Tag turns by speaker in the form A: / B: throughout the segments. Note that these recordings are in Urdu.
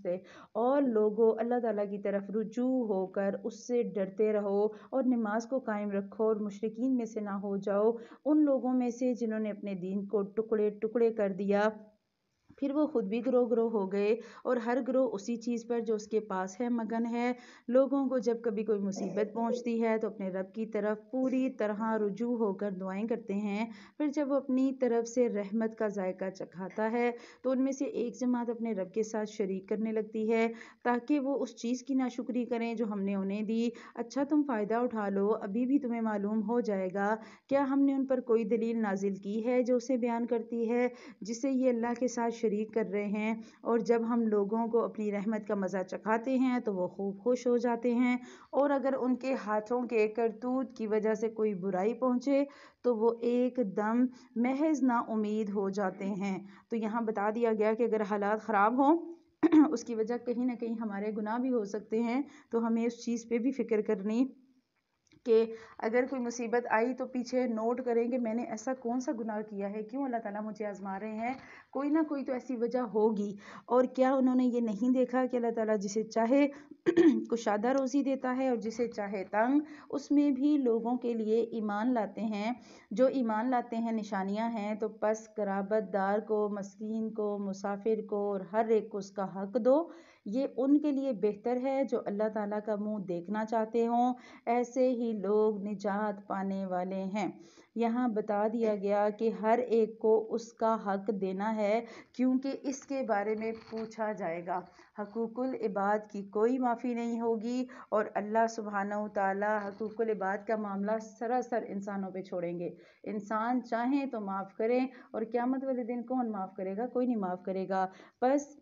A: پہنچتے۔ اور لوگوں اللہ تعالیٰ کی طرف رجوع ہو کر اس سے ڈرتے رہو اور نماز کو قائم رکھو اور مشرکین میں سے نہ ہو جاؤ، ان لوگوں میں سے جنہوں نے اپنے دین کو ٹکڑے ٹکڑے کر دیا۔ پھر وہ خود بھی گروہ گروہ ہو گئے اور ہر گروہ اسی چیز پر جو اس کے پاس ہے مگن ہے۔ لوگوں کو جب کبھی کوئی مصیبت پہنچتی ہے تو اپنے رب کی طرف پوری طرح رجوع ہو کر دعائیں کرتے ہیں۔ پھر جب وہ اپنی طرف سے رحمت کا ذائقہ چکھاتا ہے تو ان میں سے ایک جماعت اپنے رب کے ساتھ شریک کرنے لگتی ہے تاکہ وہ اس چیز کی ناشکری کریں جو ہم نے انہیں دی۔ اچھا تم فائدہ اٹھا لو، ابھی بھی تمہیں معلوم ہو جائے گا کیا ہم نے ان پر کوئی دلیل نازل کی ہے جو اسے بیان کرتی ہے جسے یہ اللہ کے ساتھ شریک کر رہے ہیں۔ اور جب ہم لوگوں کو اپنی رحمت کا مزہ چکھاتے ہیں تو وہ خوب خوش ہو جاتے ہیں، اور اگر ان کے ہاتھوں کے کرتوت کی وجہ سے کوئی برائی پہنچے تو وہ ایک دم محض نا امید ہو جاتے ہیں۔ تو یہاں بتا دیا گیا کہ اگر حالات خراب ہوں اس کی وجہ کہیں نہ کہیں ہمارے گناہ بھی ہو سکتے ہیں، تو ہمیں اس چیز پہ بھی فکر کرنی کہ اگر کوئی مصیبت آئی تو پیچھے نوٹ کریں کہ میں نے ایسا کون سا گناہ کیا ہے، کیوں اللہ تعالیٰ مجھے آزما رہے ہیں، کوئی نہ کوئی تو ایسی وجہ ہوگی۔ اور کیا انہوں نے یہ نہیں دیکھا کہ اللہ تعالیٰ جسے چاہے کشادہ روزی دیتا ہے اور جسے چاہے تنگ، اس میں بھی لوگوں کے لیے ایمان لاتے ہیں۔ جو ایمان لاتے ہیں نشانیاں ہیں، تو پس قرابت دار کو، مسکین کو، مسافر کو اور ہر ایک کو اس کا حق دو، یہ ان کے لیے بہتر ہے جو اللہ تعالیٰ کا منہ دیکھنا چاہتے ہوں، ایسے ہی لوگ نجات پانے والے ہیں۔ یہاں بتا دیا گیا کہ ہر ایک کو اس کا حق دینا ہے کیونکہ اس کے بارے میں پوچھا جائے گا۔ حقوق العباد کی کوئی معافی نہیں ہوگی، اور اللہ سبحانہ وتعالی حقوق العباد کا معاملہ سراسر انسانوں پہ چھوڑیں گے۔ انسان چاہیں تو معاف کریں، اور قیامت والے دن کون معاف کرے گا؟ کوئی نہیں معاف کرے گا۔ بس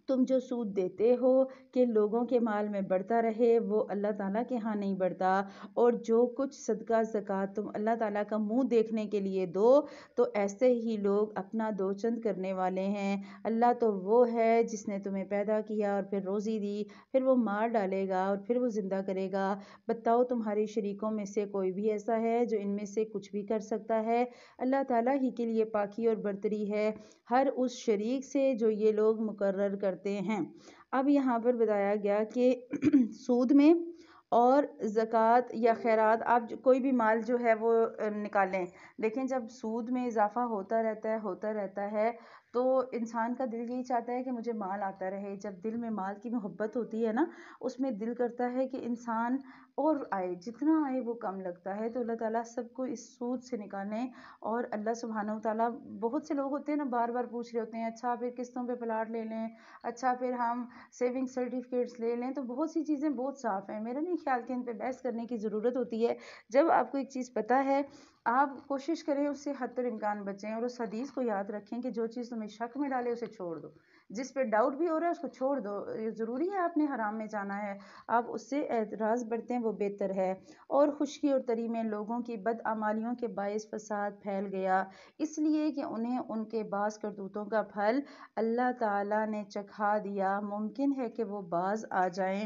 A: تم جو سود دیتے ہو کہ لوگوں کے مال میں بڑھتا رہے، وہ اللہ تعالیٰ کے ہاں نہیں بڑھتا، اور جو کچھ صدقہ زکوٰۃ تم اللہ تعالیٰ کا منہ دیکھنے کے لیے دو تو ایسے ہی لوگ اپنا دو چند کرنے والے ہیں۔ اللہ تو وہ ہے جس نے تمہیں پیدا کیا اور پھر روزی دی، پھر وہ مار ڈالے گا اور پھر وہ زندہ کرے گا۔ بتاؤ تمہارے شریکوں میں سے کوئی بھی ایسا ہے جو ان میں سے کچھ بھی کر سکتا ہے؟ اللہ تعالیٰ ہی کے لیے پاکی اور برتری ہے ہر اس شریک سے جو یہ لوگ مقرر کرتے ہیں۔ اب یہاں پر بتایا گیا کہ سود میں اور زکوٰۃ یا خیرات، آپ کوئی بھی مال جو ہے وہ نکالیں، لیکن جب سود میں اضافہ ہوتا رہتا ہے تو انسان کا دل یہی چاہتا ہے کہ مجھے مال آتا رہے۔ جب دل میں مال کی محبت ہوتی ہے نا، اس میں دل کرتا ہے کہ انسان اور آئے، جتنا آئے وہ کم لگتا ہے۔ تو اللہ تعالیٰ سب کو اس سود سے نکالیں، اور اللہ سبحانہ وتعالیٰ، بہت سے لوگ ہوتے ہیں نا بار بار پوچھ رہے ہوتے ہیں اچھا پھر قسطوں پہ پلاٹ لے لیں، اچھا پھر ہم سیونگ سرٹیفکیٹس لے لیں، تو بہت سی چیزیں بہت صاف ہیں، میرا نہیں خیال کہ ان پہ بحث کرنے کی ضرورت ہوتی ہے۔ جب آپ کو ایک چیز پتہ ہے، آپ کوشش کریں اس سے حد امکان بچیں، اور اس حدیث کو یاد رکھیں کہ جو چیز تمہیں شک میں ڈالے اسے چھوڑ دو، جس پہ ڈاؤٹ بھی ہو رہا ہے اس کو چھوڑ دو۔ یہ ضروری ہے آپ نے حرام میں جانا ہے، آپ اس سے اعتراض برتیں وہ بہتر ہے۔ اور خشکی اور تری میں لوگوں کی بدعمالیوں کے باعث فساد پھیل گیا، اس لیے کہ انہیں ان کے بعض کرتوتوں کا پھل اللہ تعالیٰ نے چکھا دیا، ممکن ہے کہ وہ باز آ جائیں۔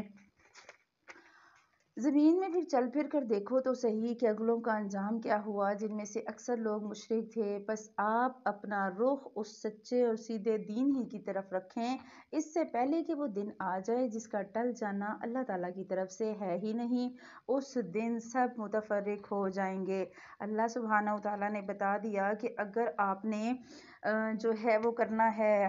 A: زمین میں پھر چل پھر کر دیکھو تو صحیح کہ اگلوں کا انجام کیا ہوا، جن میں سے اکثر لوگ مشرک تھے۔ پس آپ اپنا رخ اس سچے اور سیدھے دین ہی کی طرف رکھیں، اس سے پہلے کہ وہ دن آ جائے جس کا ٹل جانا اللہ تعالیٰ کی طرف سے ہے ہی نہیں، اس دن سب متفرق ہو جائیں گے۔ اللہ سبحانہ وتعالیٰ نے بتا دیا کہ اگر آپ نے جو ہے وہ کرنا ہے،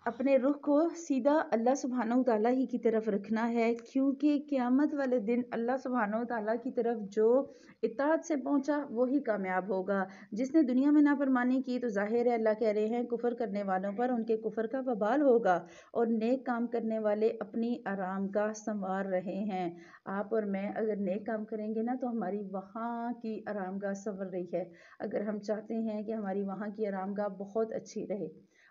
A: اپنے رخ کو سیدھا اللہ سبحانہ وتعالیٰ ہی کی طرف رکھنا ہے، کیونکہ قیامت والے دن اللہ سبحانہ وتعالیٰ کی طرف جو اطاعت سے پہنچا وہی کامیاب ہوگا۔ جس نے دنیا میں نافرمانی کی تو ظاہر ہے اللہ کہہ رہے ہیں کفر کرنے والوں پر ان کے کفر کا وبال ہوگا، اور نیک کام کرنے والے اپنی آرام گاہ سنوار رہے ہیں۔ آپ اور میں اگر نیک کام کریں گے نا تو ہماری وہاں کی آرام گاہ سنور رہی ہے۔ اگر ہم چاہتے ہیں کہ ہماری وہاں کی آرام گاہ بہت اچھی رہے،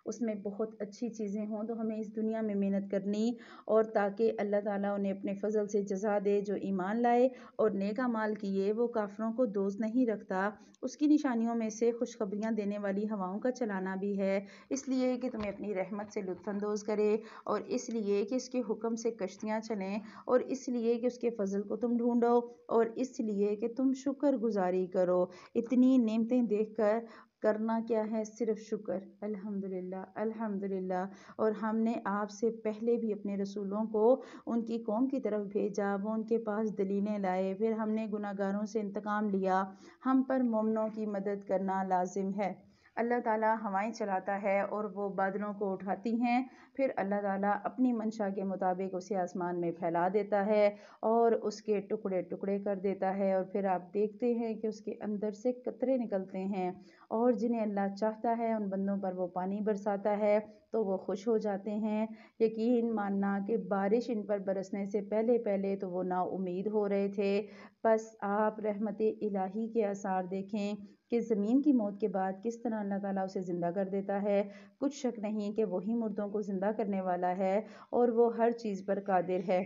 A: اس میں بہت اچھی چیزیں ہوں، تو ہمیں اس دنیا میں محنت کرنی، اور تاکہ اللہ تعالیٰ انہیں اپنے فضل سے جزا دے۔ جو ایمان لائے اور نیک اعمال کیے وہ کافروں کو دوست نہیں رکھتا۔ اس کی نشانیوں میں سے خوشخبریاں دینے والی ہواؤں کا چلانا بھی ہے، اس لیے کہ تمہیں اپنی رحمت سے لطف اندوز کرے، اور اس لیے کہ اس کے حکم سے کشتیاں چلیں، اور اس لیے کہ اس کے فضل کو تم ڈھونڈو، اور اس لیے کہ تم شکر گزاری کرو۔ اتنی نعمتیں دیکھ کر کرنا کیا ہے؟ صرف شکر، الحمدللہ الحمدللہ۔ اور ہم نے آپ سے پہلے بھی اپنے رسولوں کو ان کی قوم کی طرف بھیجا، وہ ان کے پاس دلیلیں لائے، پھر ہم نے گناہ گاروں سے انتقام لیا۔ ہم پر مومنوں کی مدد کرنا لازم ہے۔ اللہ تعالیٰ ہوائیں چلاتا ہے اور وہ بادلوں کو اٹھاتی ہیں، پھر اللہ تعالیٰ اپنی منشا کے مطابق اسے آسمان میں پھیلا دیتا ہے اور اس کے ٹکڑے ٹکڑے کر دیتا ہے، اور پھر آپ دیکھتے ہیں کہ اس کے اندر سے قطرے نکلتے ہیں، اور جنہیں اللہ چاہتا ہے ان بندوں پر وہ پانی برساتا ہے تو وہ خوش ہو جاتے ہیں۔ یقین ماننا کہ بارش ان پر برسنے سے پہلے پہلے تو وہ نا امید ہو رہے تھے، بس آپ رحمت الہی کے آثار دیکھیں کہ زمین کی موت کے بعد کس طرح اللہ تعالیٰ اسے زندہ کر دیتا ہے۔ کچھ شک نہیں کہ وہی مردوں کو زندہ کرنے والا ہے اور وہ ہر چیز پر قادر ہے۔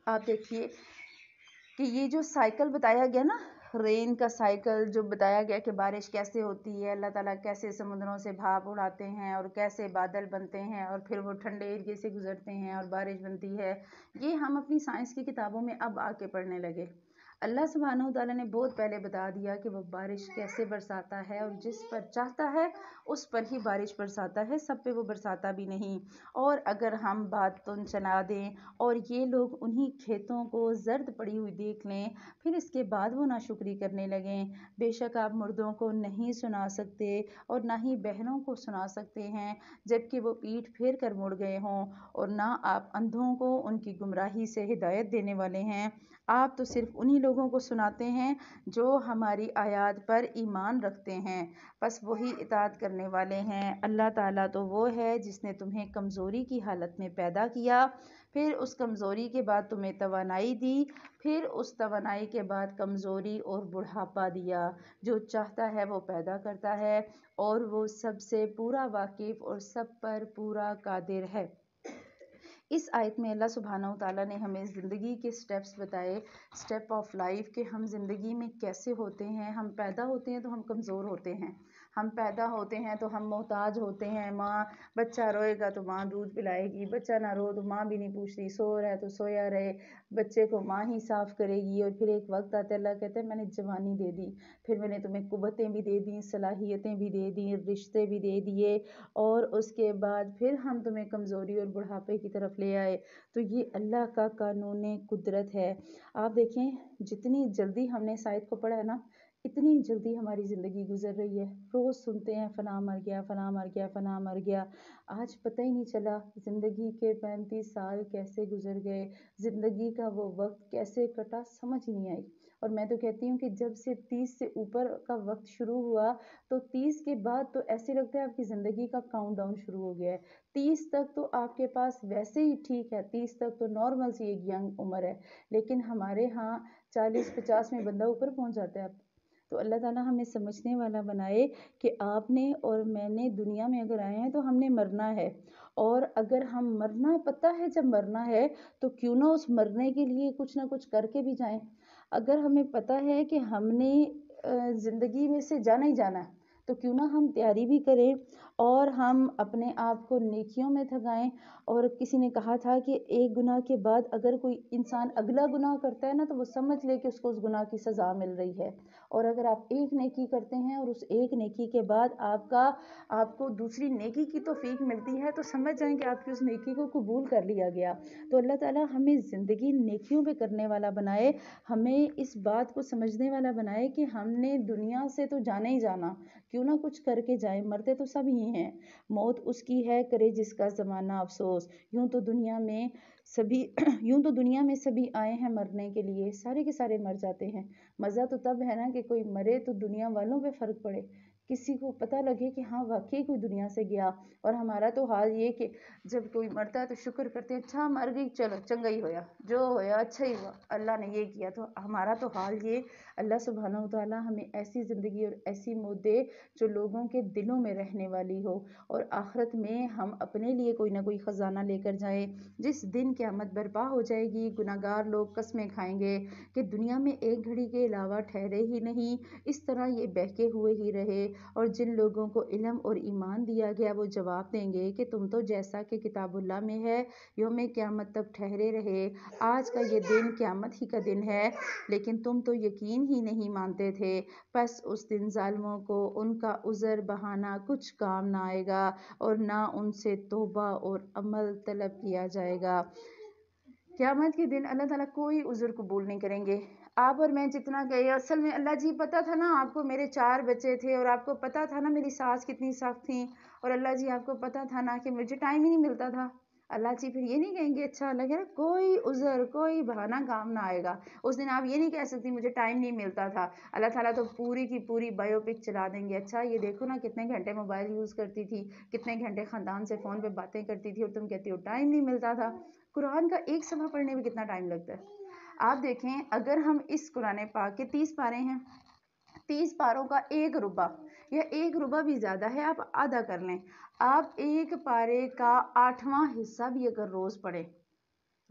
A: آپ دیکھیے کہ یہ جو سائیکل بتایا گیا نا، رین کا سائیکل جو بتایا گیا کہ بارش کیسے ہوتی ہے، اللہ تعالیٰ کیسے سمندروں سے بھاپ اڑاتے ہیں اور کیسے بادل بنتے ہیں اور پھر وہ ٹھنڈے ایریے سے گزرتے ہیں اور بارش بنتی ہے، یہ ہم اپنی سائنس کی کتابوں میں اب آ کے پڑھنے لگے۔ اللہ سبحانہ وتعالیٰ نے بہت پہلے بتا دیا کہ وہ بارش کیسے برساتا ہے، اور جس پر چاہتا ہے اس پر ہی بارش برساتا ہے، سب پہ وہ برساتا بھی نہیں۔ اور اگر ہم بات تن چلا دیں اور یہ لوگ انہی کھیتوں کو زرد پڑی ہوئی دیکھ لیں، پھر اس کے بعد وہ ناشکری کرنے لگیں، بے شک آپ مردوں کو نہیں سنا سکتے اور نہ ہی بہنوں کو سنا سکتے ہیں جبکہ وہ پیٹھ پھیر کر مڑ گئے ہوں، اور نہ آپ اندھوں کو ان کی گمراہی سے ہدایت دینے والے ہیں۔ آپ تو صرف انہی لوگوں کو سناتے ہیں جو ہماری آیات پر ایمان رکھتے ہیں، بس وہی اطاعت کرنے والے ہیں۔ اللہ تعالیٰ تو وہ ہے جس نے تمہیں کمزوری کی حالت میں پیدا کیا، پھر اس کمزوری کے بعد تمہیں توانائی دی، پھر اس توانائی کے بعد کمزوری اور بڑھاپا دیا۔ جو چاہتا ہے وہ پیدا کرتا ہے اور وہ سب سے پورا واقف اور سب پر پورا قادر ہے۔ اس آیت میں اللہ سبحانہ وتعالیٰ نے ہمیں زندگی کے سٹیپس بتائے، سٹیپ آف لائف، کہ ہم زندگی میں کیسے ہوتے ہیں۔ ہم پیدا ہوتے ہیں تو ہم کمزور ہوتے ہیں، ہم پیدا ہوتے ہیں تو ہم محتاج ہوتے ہیں۔ ماں، بچہ روئے گا تو ماں دودھ پلائے گی، بچہ نہ رو تو ماں بھی نہیں پوچھتی، سو رہا ہے تو سویا رہے، بچے کو ماں ہی صاف کرے گی۔ اور پھر ایک وقت آتا ہے، اللہ کہتے ہیں میں نے جوانی دے دی، پھر میں نے تمہیں قوتیں بھی دے دیں، صلاحیتیں بھی دے دیں، رشتے بھی دے دیے، اور اس کے بعد پھر ہم تمہیں کمزوری اور بڑھاپے کی طرف لے آئے۔ تو یہ اللہ کا قانون قدرت ہے۔ آپ دیکھیں جتنی جلدی ہم نے اس آیت کو پڑھا ہے نا، اتنی جلدی ہماری زندگی گزر رہی ہے۔ روز سنتے ہیں فلاں مر گیا، فلاں مر گیا، فلاں مر گیا، آج پتہ ہی نہیں چلا زندگی کے 35 سال کیسے گزر گئے، زندگی کا وہ وقت کیسے کٹا، سمجھ ہی نہیں آئی۔ اور میں تو کہتی ہوں کہ جب سے 30 سے اوپر کا وقت شروع ہوا تو 30 کے بعد تو ایسے لگتا ہے آپ کی زندگی کا کاؤنٹ ڈاؤن شروع ہو گیا ہے۔ 30 تک تو آپ کے پاس ویسے ہی ٹھیک ہے، 30 تک تو نارمل سی ایک ینگ عمر ہے، لیکن ہمارے ہاں 40-50 میں بندہ اوپر پہنچ جاتا ہے اب۔ تو اللہ تعالیٰ ہمیں سمجھنے والا بنائے کہ آپ نے اور میں نے دنیا میں اگر آئے ہیں تو ہم نے مرنا ہے، اور اگر ہم مرنا پتہ ہے جب مرنا ہے تو کیوں نہ اس مرنے کے لیے کچھ نہ کچھ کر کے بھی جائیں۔ اگر ہمیں پتہ ہے کہ ہم نے زندگی میں سے جانا ہی جانا ہے تو کیوں نہ ہم تیاری بھی کریں اور ہم اپنے آپ کو نیکیوں میں تھکائیں۔ اور کسی نے کہا تھا کہ ایک گناہ کے بعد اگر کوئی انسان اگلا گناہ کرتا ہے نا تو وہ سمجھ لے کہ اس کو اس گناہ کی سزا مل رہی ہے، اور اگر آپ ایک نیکی کرتے ہیں اور اس ایک نیکی کے بعد آپ کو دوسری نیکی کی توفیق ملتی ہے تو سمجھ جائیں کہ آپ کی اس نیکی کو قبول کر لیا گیا۔ تو اللہ تعالیٰ ہمیں زندگی نیکیوں پہ کرنے والا بنائے، ہمیں اس بات کو سمجھنے والا بنائے کہ ہم نے دنیا سے تو جانا ہی جانا، کیوں نہ کچھ کر کے جائیں، مرتے تو سب ہی ہیں، موت اس کی ہے کرے جس کا زمانہ افسوس۔ یوں تو دنیا میں سبھی آئے ہیں مرنے کے لیے، سارے کے سارے مر جاتے ہیں۔ مزہ تو تب ہے نا کہ کوئی مرے تو دنیا والوں پہ فرق پڑے، کسی کو پتہ لگے کہ ہاں واقعی کوئی دنیا سے گیا۔ اور ہمارا تو حال یہ کہ جب کوئی مرتا ہے تو شکر کرتے ہیں، اچھا مر گئی، چلو چنگا ہی ہویا، جو ہویا اچھا ہی ہوا، اللہ نے یہ کیا۔ تو ہمارا تو حال یہ، اللہ سبحانہ وتعالیٰ ہمیں ایسی زندگی اور ایسی موت دے جو لوگوں کے دلوں میں رہنے والی ہو، اور آخرت میں ہم اپنے لیے کوئی نہ کوئی خزانہ لے کر جائیں۔ جس دن قیامت برپا ہو جائے گی، گناہ گار لوگ قسمیں کھائیں گے کہ دنیا میں ایک گھڑی کے علاوہ ٹھہرے ہی نہیں، اس طرح یہ بہکے ہوئے ہی رہے، اور جن لوگوں کو علم اور ایمان دیا گیا وہ جواب دیں گے کہ تم تو جیسا کہ کتاب اللہ میں ہے یوم قیامت تک ٹھہرے رہے، آج کا یہ دن قیامت ہی کا دن ہے، لیکن تم تو یقین ہی نہیں مانتے تھے، پس اس دن ظالموں کو ان کا عذر بہانہ کچھ کام نہ آئے گا اور نہ ان سے توبہ اور عمل طلب کیا جائے گا۔ قیامت کے دن اللہ تعالیٰ کوئی عذر قبول نہیں کریں گے۔ آپ اور میں جتنا گئے، اصل میں اللہ جی پتہ تھا نا آپ کو میرے 4 بچے تھے، اور آپ کو پتہ تھا نا میری ساس کتنی سخت تھیں، اور اللہ جی آپ کو پتہ تھا نا کہ مجھے ٹائم ہی نہیں ملتا تھا۔ اللہ جی پھر یہ نہیں کہیں گے اچھا اللہ کہہ رہا کوئی عذر کوئی بہانہ کام نہ آئے گا، اس دن آپ یہ نہیں کہہ سکتی مجھے ٹائم نہیں ملتا تھا۔ اللہ تعالیٰ تو پوری کی پوری بایو پک چلا دیں گے، اچھا یہ دیکھو نا کتنے گھنٹے موبائل یوز کرتی تھی، کتنے گھنٹے خاندان سے فون پہ باتیں کرتی تھی، اور تم کہتی ہو ٹائم نہیں ملتا تھا۔ قرآن کا ایک صفحہ پڑھنے میں کتنا ٹائم لگتا ہے؟ آپ دیکھیں اگر ہم اس قرآن پاک کے 30 پارے ہیں، 30 پاروں کا 1 ربع یا 1 ربع بھی زیادہ ہے، آپ آدھا کر لیں، آپ 1 پارے کا 8واں حصہ بھی اگر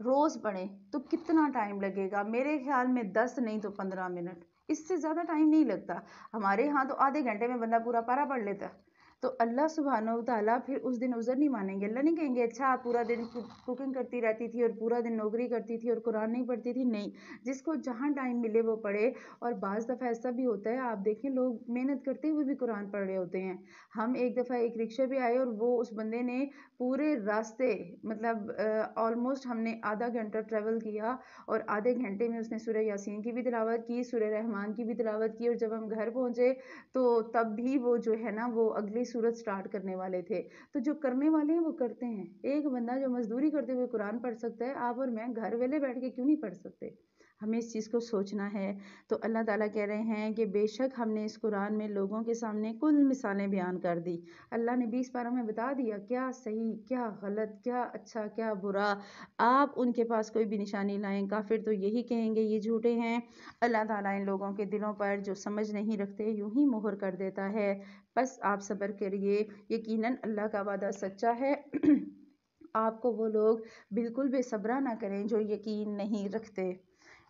A: روز پڑھیں تو کتنا ٹائم لگے گا؟ میرے خیال میں 10 نہیں تو 15 منٹ، اس سے زیادہ ٹائم نہیں لگتا۔ ہمارے ہاں تو آدھے گھنٹے میں بندہ پورا پارا پڑھ لیتا ہے۔ تو اللہ سبحانہ وتعالیٰ پھر اس دن عذر نہیں مانیں گے، اللہ نہیں کہیں گے اچھا آپ پورا دن کوکنگ کرتی رہتی تھی اور پورا دن نوکری کرتی تھی اور قرآن نہیں پڑھتی تھی، نہیں، جس کو جہاں ٹائم ملے وہ پڑھے۔ اور بعض دفعہ ایسا بھی ہوتا ہے، آپ دیکھیں لوگ محنت کرتے ہوئے بھی قرآن پڑھ رہے ہوتے ہیں۔ ہم ایک دفعہ ایک رکشے پہ آئے اور وہ اس بندے نے پورے راستے مطلب آلموسٹ ہم نے آدھا گھنٹہ ٹریول کیا، اور آدھے گھنٹے میں اس نے سورہ یاسین کی بھی تلاوت کی، سورہ رحمان کی بھی تلاوت کی، اور جب ہم گھر پہنچے تو تب بھی وہ جو ہے نا وہ اگلی سورت سٹارٹ کرنے والے تھے۔ تو جو کرنے والے ہیں وہ کرتے ہیں۔ ایک بندہ جو مزدوری کرتے ہوئے قرآن پڑھ سکتا ہے، آپ اور میں گھر ویلے بیٹھ کے کیوں نہیں پڑھ سکتے؟ ہمیں اس چیز کو سوچنا ہے۔ تو اللہ تعالیٰ کہہ رہے ہیں کہ بے شک ہم نے اس قرآن میں لوگوں کے سامنے کل مثالیں بیان کر دی۔ اللہ نے 20 پاروں میں بتا دیا کیا صحیح کیا غلط، کیا اچھا کیا برا۔ آپ ان کے پاس کوئی بھی نشانی لائیں، کافر تو یہی کہیں گے یہ جھوٹے ہیں۔ اللہ تعالیٰ ان لوگوں کے دلوں پر جو سمجھ نہیں رکھتے یوں ہی مہر کر دیتا ہے۔ بس آپ صبر کریے، یقیناً اللہ کا وعدہ سچا ہے۔ آپ کو وہ لوگ بالکل بے صبرا نہ کریں جو یقین نہیں رکھتے۔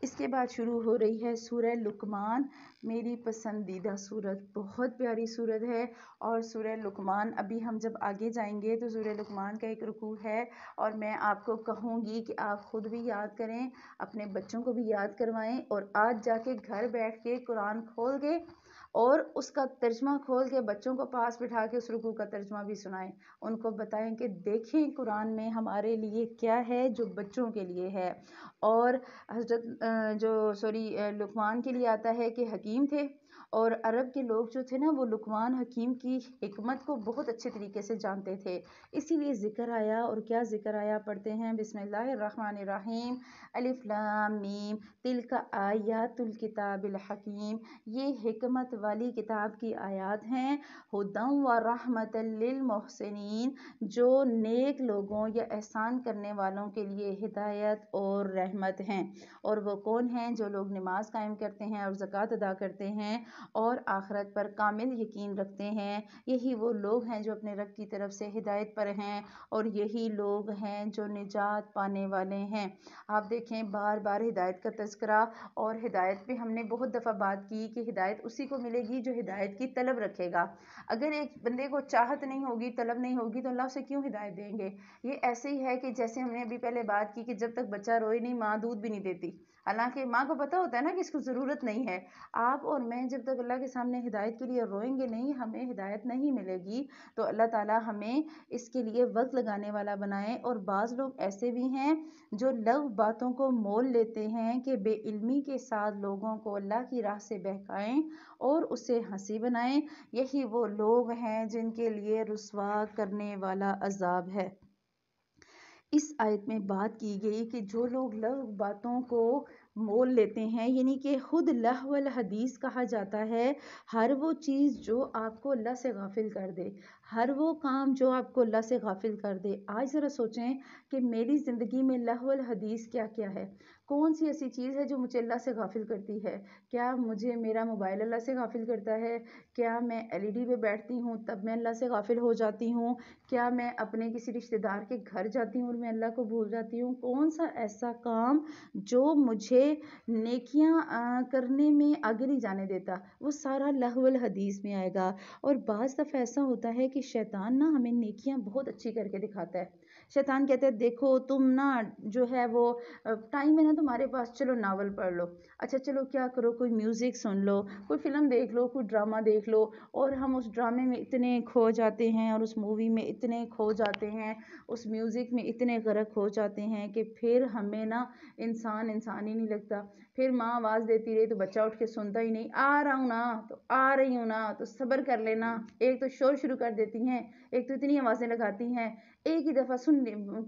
A: اس کے بعد شروع ہو رہی ہے سورہ لقمان، میری پسندیدہ سورت، بہت پیاری سورت ہے۔ اور سورہ لقمان ابھی ہم جب آگے جائیں گے تو سورہ لقمان کا ایک رکوع ہے، اور میں آپ کو کہوں گی کہ آپ خود بھی یاد کریں، اپنے بچوں کو بھی یاد کروائیں، اور آج جا کے گھر بیٹھ کے قرآن کھول کے اور اس کا ترجمہ کھول کے بچوں کو پاس بٹھا کے اس رکوع کا ترجمہ بھی سنائیں، ان کو بتائیں کہ دیکھیں قرآن میں ہمارے لیے کیا ہے جو بچوں کے لیے ہے۔ اور حضرت لقمان کے لیے آتا ہے کہ حکیم تھے، اور عرب کے لوگ جو تھے نا وہ لقمان حکیم کی حکمت کو بہت اچھے طریقے سے جانتے تھے، اسی لیے ذکر آیا۔ اور کیا ذکر آیا؟ پڑھتے ہیں بسم اللہ الرحمن الرحیم، الف لام میم تلک آیات الکتاب الحکیم، یہ حکمت والی کتاب کی آیات ہیں، ہدی و رحمت للمحسنین، جو نیک لوگوں یا احسان کرنے والوں کے لیے ہدایت اور رحمت ہیں۔ اور وہ کون ہیں؟ جو لوگ نماز قائم کرتے ہیں اور زکوٰۃ ادا کرتے ہیں اور آخرت پر کامل یقین رکھتے ہیں، یہی وہ لوگ ہیں جو اپنے رب کی طرف سے ہدایت پر ہیں، اور یہی لوگ ہیں جو نجات پانے والے ہیں۔ آپ دیکھیں بار بار ہدایت کا تذکرہ، اور ہدایت پہ ہم نے بہت دفعہ بات کی کہ ہدایت اسی کو ملے گی جو ہدایت کی طلب رکھے گا۔ اگر ایک بندے کو چاہت نہیں ہوگی، طلب نہیں ہوگی، تو اللہ اسے کیوں ہدایت دیں گے؟ یہ ایسے ہی ہے کہ جیسے ہم نے ابھی پہلے بات کی کہ جب تک بچہ روئے نہیں ماں دودھ بھی نہیں دیتی، حالانکہ ماں کو پتہ ہوتا ہے نا کہ اس کو ضرورت نہیں ہے۔ آپ اور میں جب تک اللہ کے سامنے ہدایت کے لیے روئیں گے نہیں، ہمیں ہدایت نہیں ملے گی۔ تو اللہ تعالیٰ ہمیں اس کے لیے وقت لگانے والا بنائے۔ اور بعض لوگ ایسے بھی ہیں جو لغو باتوں کو مول لیتے ہیں کہ بے علمی کے ساتھ لوگوں کو اللہ کی راہ سے بہکائیں اور اسے ہنسی بنائیں، یہی وہ لوگ ہیں جن کے لیے رسوا کرنے والا عذاب ہے۔ اس آیت میں بات کی گئی کہ جو لوگ لغو باتوں کو مول لیتے ہیں، یعنی کہ خود لہو الحدیث کہا جاتا ہے ہر وہ چیز جو آپ کو اللہ سے غافل کر دے، ہر وہ کام جو آپ کو اللہ سے غافل کر دے۔ آج ذرا سوچیں کہ میری زندگی میں لہو الحدیث کیا کیا ہے۔ کون سی ایسی چیز ہے جو مجھے اللہ سے غافل کرتی ہے؟ کیا مجھے میرا موبائل اللہ سے غافل کرتا ہے؟ کیا میں LED پہ بیٹھتی ہوں تب میں اللہ سے غافل ہو جاتی ہوں؟ کیا میں اپنے کسی رشتہ دار کے گھر جاتی ہوں اور میں اللہ کو بھول جاتی ہوں؟ کون سا ایسا کام جو مجھے نیکیاں کرنے میں آگے نہیں جانے دیتا؟ وہ سارا لہو الحدیث میں آئے گا۔ اور بعض دفعہ ایسا ہوتا ہے کہ شیطان نا ہمیں نیکیاں بہت اچھی کر کے دکھاتا ہے۔ شیطان کہتا ہے دیکھو تم نا جو ہے وہ ٹائم ہے نا تمہارے پاس، چلو ناول پڑھ لو، اچھا چلو کیا کرو، کوئی میوزک سن لو، کوئی فلم دیکھ لو، کوئی ڈرامہ دیکھ لو، اور ہم اس ڈرامے میں اتنے کھو جاتے ہیں اور اس مووی میں اتنے کھو جاتے ہیں، اس میوزک میں اتنے غرق ہو جاتے ہیں کہ پھر ہمیں نا انسان ہی نہیں لگتا۔ پھر ماں آواز دیتی رہی تو بچہ اٹھ کے سنتا ہی نہیں، آ رہا ہوں نا تو آ رہی ہوں نا تو صبر کر لینا۔ ایک تو شور شروع کر دیتی ہیں، ایک تو اتنی آوازیں لگاتی ہیں، ایک ہی دفعہ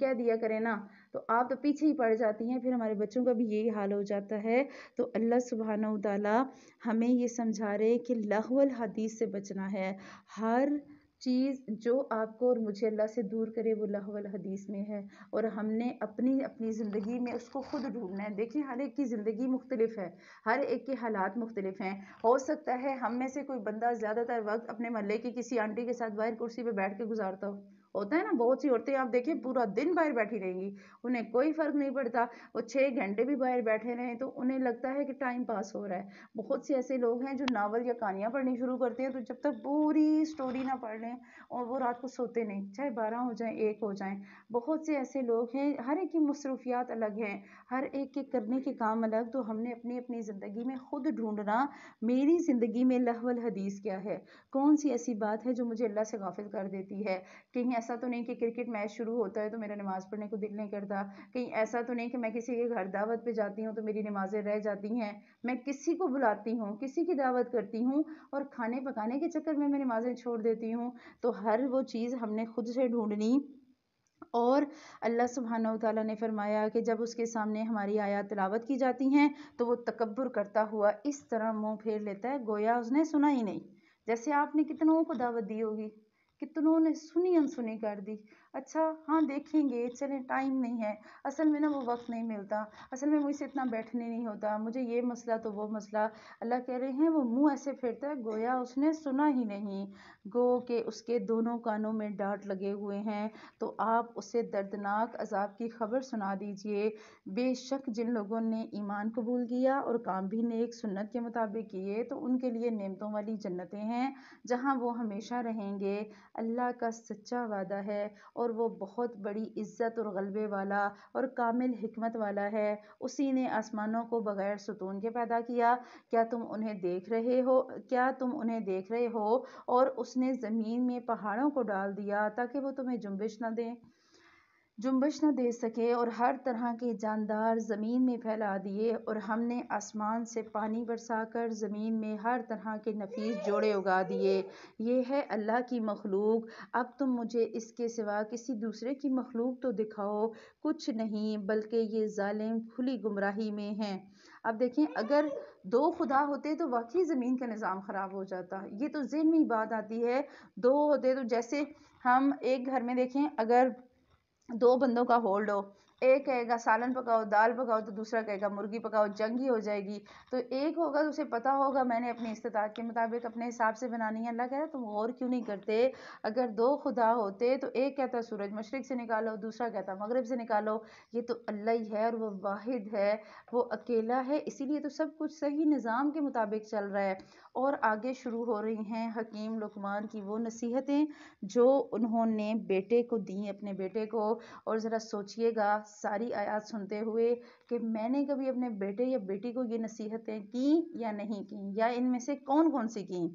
A: کہہ دیا کرے نا تو آپ تو پیچھے ہی پڑ جاتی ہیں۔ پھر ہمارے بچوں کا بھی یہی حال ہو جاتا ہے۔ تو اللہ سبحانہ وتعالی ہمیں یہ سمجھا رہے کہ لغو الحدیث سے بچنا ہے۔ ہر چیز جو آپ کو اور مجھے اللہ سے دور کرے وہ لغو الحدیث میں ہے، اور ہم نے اپنی زندگی میں اس کو خود ڈھونڈنا ہے۔ دیکھیں ہر ایک کی زندگی مختلف ہے، ہر ایک کے حالات مختلف ہیں۔ ہو سکتا ہے ہم میں سے کوئی بندہ زیادہ تر وقت اپنے محلے کی کسی آنٹی کے ساتھ باہر کرسی پہ بیٹھ کے گزارتا ہوتا ہے نا۔ بہت سی عورتیں آپ دیکھیں پورا دن باہر بیٹھی رہیں گی، انہیں کوئی فرق نہیں پڑتا، وہ 6 گھنٹے بھی باہر بیٹھے رہیں تو انہیں لگتا ہے کہ ٹائم پاس ہو رہا ہے۔ بہت سے ایسے لوگ ہیں جو ناول یا کہانیاں پڑھنی شروع کرتے ہیں تو جب تک پوری سٹوری نہ پڑھ لیں اور وہ رات کو سوتے نہیں، چاہے 12 ہو جائیں 1 ہو جائیں۔ بہت سے ایسے لوگ ہیں، ہر ایک کی مصروفیات الگ ہیں، ہر ایک کے کرنے کے کام الگ، تو ہم نے اپنی زندگی میں خود ڈھونڈنا میری زندگی میں لہو الحدیث کیا ہے، کون سی ایسی بات ہے جو مجھے اللہ سے غافل کر دیتی ہے۔ کہیں ایسا تو نہیں کہ کرکٹ میچ شروع ہوتا ہے تو میرا نماز پڑھنے کو دل نہیں کرتا، کہیں ایسا تو نہیں کہ میں کسی کے گھر دعوت پہ جاتی ہوں تو میری نمازیں رہ جاتی ہیں، میں کسی کو بلاتی ہوں، کسی کی دعوت کرتی ہوں اور کھانے پکانے کے چکر میں نمازیں چھوڑ دیتی ہوں۔ تو ہر وہ چیز ہم نے خود سے ڈھونڈنی۔ اور اللہ سبحانہ وتعالیٰ نے فرمایا کہ جب اس کے سامنے ہماری آیات تلاوت کی جاتی ہیں تو وہ تکبر کرتا ہوا اس طرح منہ پھیر لیتا ہے گویا اس نے سنا ہی نہیں۔ جیسے آپ نے کتنوں کو دعوت دی ہوگی، کتنوں نے سنی انسنی کر دی، اچھا ہاں دیکھیں گے، چلیں ٹائم نہیں ہے، اصل میں نا وہ وقت نہیں ملتا، اصل میں مجھ سے اتنا بیٹھنے نہیں ہوتا، مجھے یہ مسئلہ تو وہ مسئلہ۔ اللہ کہہ رہے ہیں وہ منہ ایسے پھیرتا ہے گویا اس نے سنا ہی نہیں، گو کہ اس کے دونوں کانوں میں ڈانٹ لگے ہوئے ہیں۔ تو آپ اسے دردناک عذاب کی خبر سنا دیجئے۔ بے شک جن لوگوں نے ایمان قبول کیا اور کام بھی نیک سنت کے مطابق کیے تو ان کے لیے نعمتوں والی جنتیں ہیں جہاں وہ ہمیشہ رہیں گے۔ اللہ کا سچا وعدہ ہے اور وہ بہت بڑی عزت اور غلبے والا اور کامل حکمت والا ہے۔ اسی نے آسمانوں کو بغیر ستون کے پیدا کیا، کیا تم انہیں دیکھ رہے ہو اور اس نے زمین میں پہاڑوں کو ڈال دیا تاکہ وہ تمہیں جنبش نہ دے سکے، اور ہر طرح کے جاندار زمین میں پھیلا دیے، اور ہم نے آسمان سے پانی برسا کر زمین میں ہر طرح کے نفیس جوڑے اگا دیے۔ یہ ہے اللہ کی مخلوق، اب تم مجھے اس کے سوا کسی دوسرے کی مخلوق تو دکھاؤ، کچھ نہیں بلکہ یہ ظالم کھلی گمراہی میں ہیں۔ اب دیکھیں اگر 2 خدا ہوتے تو واقعی زمین کا نظام خراب ہو جاتا۔ یہ تو ذہن میں بات آتی ہے، 2 ہوتے تو جیسے ہم ایک گھر میں دیکھیں اگر 2 بندوں کا ہولڈ ہو، ایک کہے گا سالن پکاؤ دال پکاؤ تو دوسرا کہے گا مرغی پکاؤ، جنگ ہی ہو جائے گی۔ تو ایک ہوگا تو اسے پتا ہوگا میں نے اپنی استطاعت کے مطابق اپنے حساب سے بنانی ہے۔ اللہ کہہ رہا ہے تم غور کیوں نہیں کرتے، اگر 2 خدا ہوتے تو ایک کہتا سورج مشرق سے نکالو، دوسرا کہتا مغرب سے نکالو۔ یہ تو اللہ ہی ہے اور وہ واحد ہے، وہ اکیلا ہے، اسی لیے تو سب کچھ صحیح نظام کے مطابق چل رہا ہے۔ اور آگے شروع ہو رہی ہیں حکیم لقمان کی وہ نصیحتیں جو انہوں نے بیٹے کو دیں، اپنے بیٹے کو۔ اور ذرا سوچئے گا ساری آیات سنتے ہوئے کہ میں نے کبھی اپنے بیٹے یا بیٹی کو یہ نصیحتیں کی یا نہیں کی، یا ان میں سے کون کون سی کی۔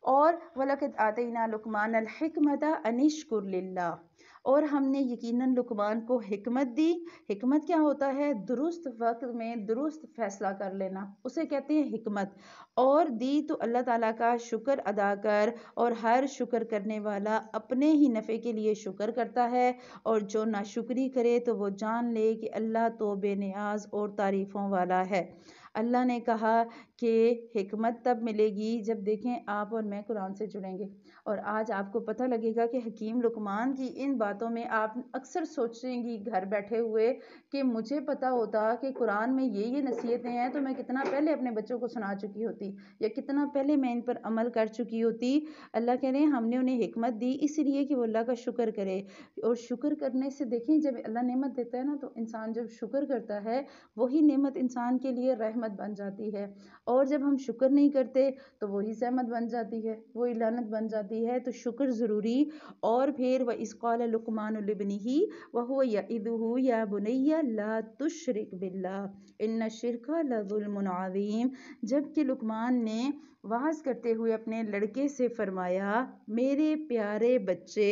A: اور وَلَقَدْ آتَيْنَا لُقْمَانَ الْحِكْمَةَ أَنِ اشْكُرْ لِلَّهِ، اور ہم نے یقیناً لقمان کو حکمت دی۔ حکمت کیا ہوتا ہے؟ درست وقت میں درست فیصلہ کر لینا، اسے کہتے ہیں حکمت۔ اور دی تو اللہ تعالیٰ کا شکر ادا کر، اور ہر شکر کرنے والا اپنے ہی نفع کے لیے شکر کرتا ہے، اور جو ناشکری کرے تو وہ جان لے کہ اللہ تو بے نیاز اور تعریفوں والا ہے۔ اللہ نے کہا کہ حکمت تب ملے گی جب دیکھیں آپ اور میں قرآن سے جڑیں گے، اور آج آپ کو پتہ لگے گا کہ حکیم لقمان کی ان باتوں میں آپ اکثر سوچیں گی گھر بیٹھے ہوئے کہ مجھے پتہ ہوتا کہ قرآن میں یہ نصیحتیں ہیں تو میں کتنا پہلے اپنے بچوں کو سنا چکی ہوتی، یا کتنا پہلے میں ان پر عمل کر چکی ہوتی۔ اللہ کہہ رہے ہیں ہم نے انہیں حکمت دی اس لیے کہ وہ اللہ کا شکر کرے، اور شکر کرنے سے دیکھیں جب اللہ نعمت دیتا ہے نا تو انسان جب شکر کرتا ہے وہی نعمت انسان کے لیے رحمت بن جاتی ہے، اور جب ہم شکر نہیں کرتے تو وہی زحمت بن جاتی ہے، وہی لعنت بن جاتی ہے۔ تو شکر ضروری۔ اور پھر وَإِذْ قَالَ لُقْمَانُ لِابْنِهِ وَهُوَ يَعِظُهُ يَا بُنَيَّ لَا تُشْرِكْ بِاللَّهِ إِنَّ الشِّرْكَ لَظُلْمٌ عَظِيمٌ، جبکہ لقمان نے وعظ کرتے ہوئے اپنے لڑکے سے فرمایا میرے پیارے بچے،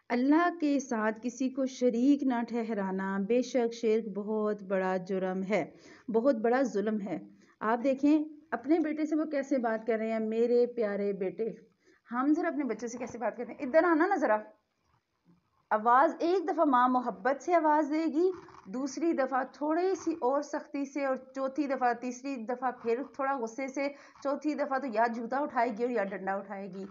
A: اللہ کے ساتھ کسی کو شریک نہ ٹھہرانا، بے شک شرک بہت بڑا جرم ہے، بہت بڑا ظلم ہے۔ آپ دیکھیں اپنے بیٹے سے وہ کیسے بات کر رہے ہیں، میرے پیارے بیٹے۔ ہم ذرا اپنے بچے سے کیسے بات کرتے ہیں، ادھر آنا نا ذرا۔ آواز ایک دفعہ ماں محبت سے آواز دے گی، دوسری دفعہ تھوڑی سی اور سختی سے، اور چوتھی دفعہ، تیسری دفعہ پھر تھوڑا غصے سے، چوتھی دفعہ تو یا جوتا اٹھائے گی اور یا ڈنڈا اٹھائے گی۔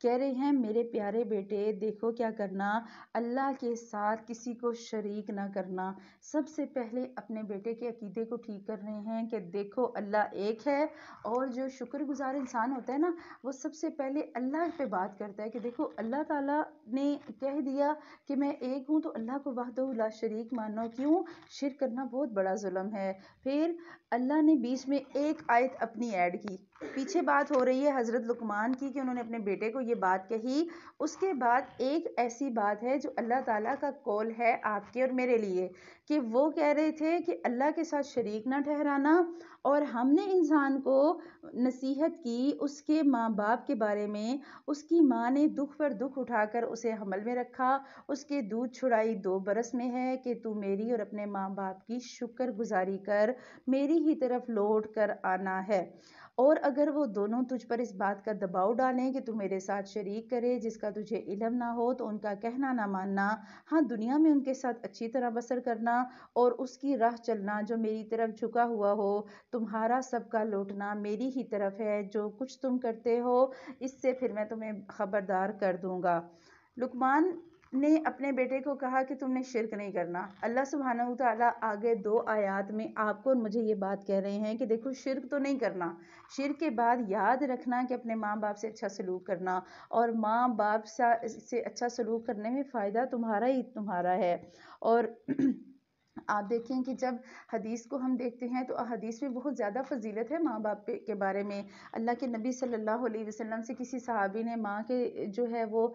A: کہہ رہے ہیں میرے پیارے بیٹے دیکھو کیا کرنا، اللہ کے ساتھ کسی کو شریک نہ کرنا۔ سب سے پہلے اپنے بیٹے کے عقیدے کو ٹھیک کر رہے ہیں کہ دیکھو اللہ ایک ہے، اور جو شکر گزار انسان ہوتا ہے نا وہ سب سے پہلے اللہ پہ بات کرتا ہے کہ دیکھو اللہ تعالیٰ نے کہہ دیا کہ میں ایک ہوں تو اللہ کو وحدہ لا شریک مانو، کیوں؟ شرک کرنا بہت بڑا ظلم ہے۔ پھر اللہ نے بیچ میں ایک آیت اپنی ایڈ کی، پیچھے بات ہو رہی ہے حضرت لقمان کی کہ انہوں نے اپنے بیٹے کو یہ بات کہی، اس کے بعد ایک ایسی بات ہے جو اللہ تعالیٰ کا قول ہے آپ کے اور میرے لیے، کہ وہ کہہ رہے تھے کہ اللہ کے ساتھ شریک نہ ٹھہرانا، اور ہم نے انسان کو نصیحت کی اس کے ماں باپ کے بارے میں، اس کی ماں نے دکھ پر دکھ اٹھا کر اسے حمل میں رکھا، اس کے دودھ چھڑائی 2 برس میں ہے کہ تو میری اور اپنے ماں باپ کی شکر گزاری کر، میری ہی طرف لوٹ کر آنا ہے۔ اور اگر وہ دونوں تجھ پر اس بات کا دباؤ ڈالیں کہ تو میرے ساتھ شریک کرے جس کا تجھے علم نہ ہو تو ان کا کہنا نہ ماننا، ہاں دنیا میں ان کے ساتھ اچھی طرح بسر کرنا اور اس کی راہ چلنا جو میری طرف جھکا ہوا ہو، تمہارا سب کا لوٹنا میری ہی طرف ہے، جو کچھ تم کرتے ہو اس سے پھر میں تمہیں خبردار کر دوں گا۔ لقمان نے اپنے بیٹے کو کہا کہ تم نے شرک نہیں کرنا۔ اللہ سبحانہ وتعالیٰ آگے 2 آیات میں آپ کو اور مجھے یہ بات کہہ رہے ہیں کہ دیکھو شرک تو نہیں کرنا، شرک کے بعد یاد رکھنا کہ اپنے ماں باپ سے اچھا سلوک کرنا، اور ماں باپ سے اچھا سلوک کرنے میں فائدہ تمہارا ہی تمہارا ہے۔ اور آپ دیکھیں کہ جب حدیث کو ہم دیکھتے ہیں تو حدیث میں بہت زیادہ فضیلت ہے ماں باپ کے بارے میں۔ اللہ کے نبی صلی اللہ علیہ وسلم سے کسی صحابی نے ماں کے جو ہے وہ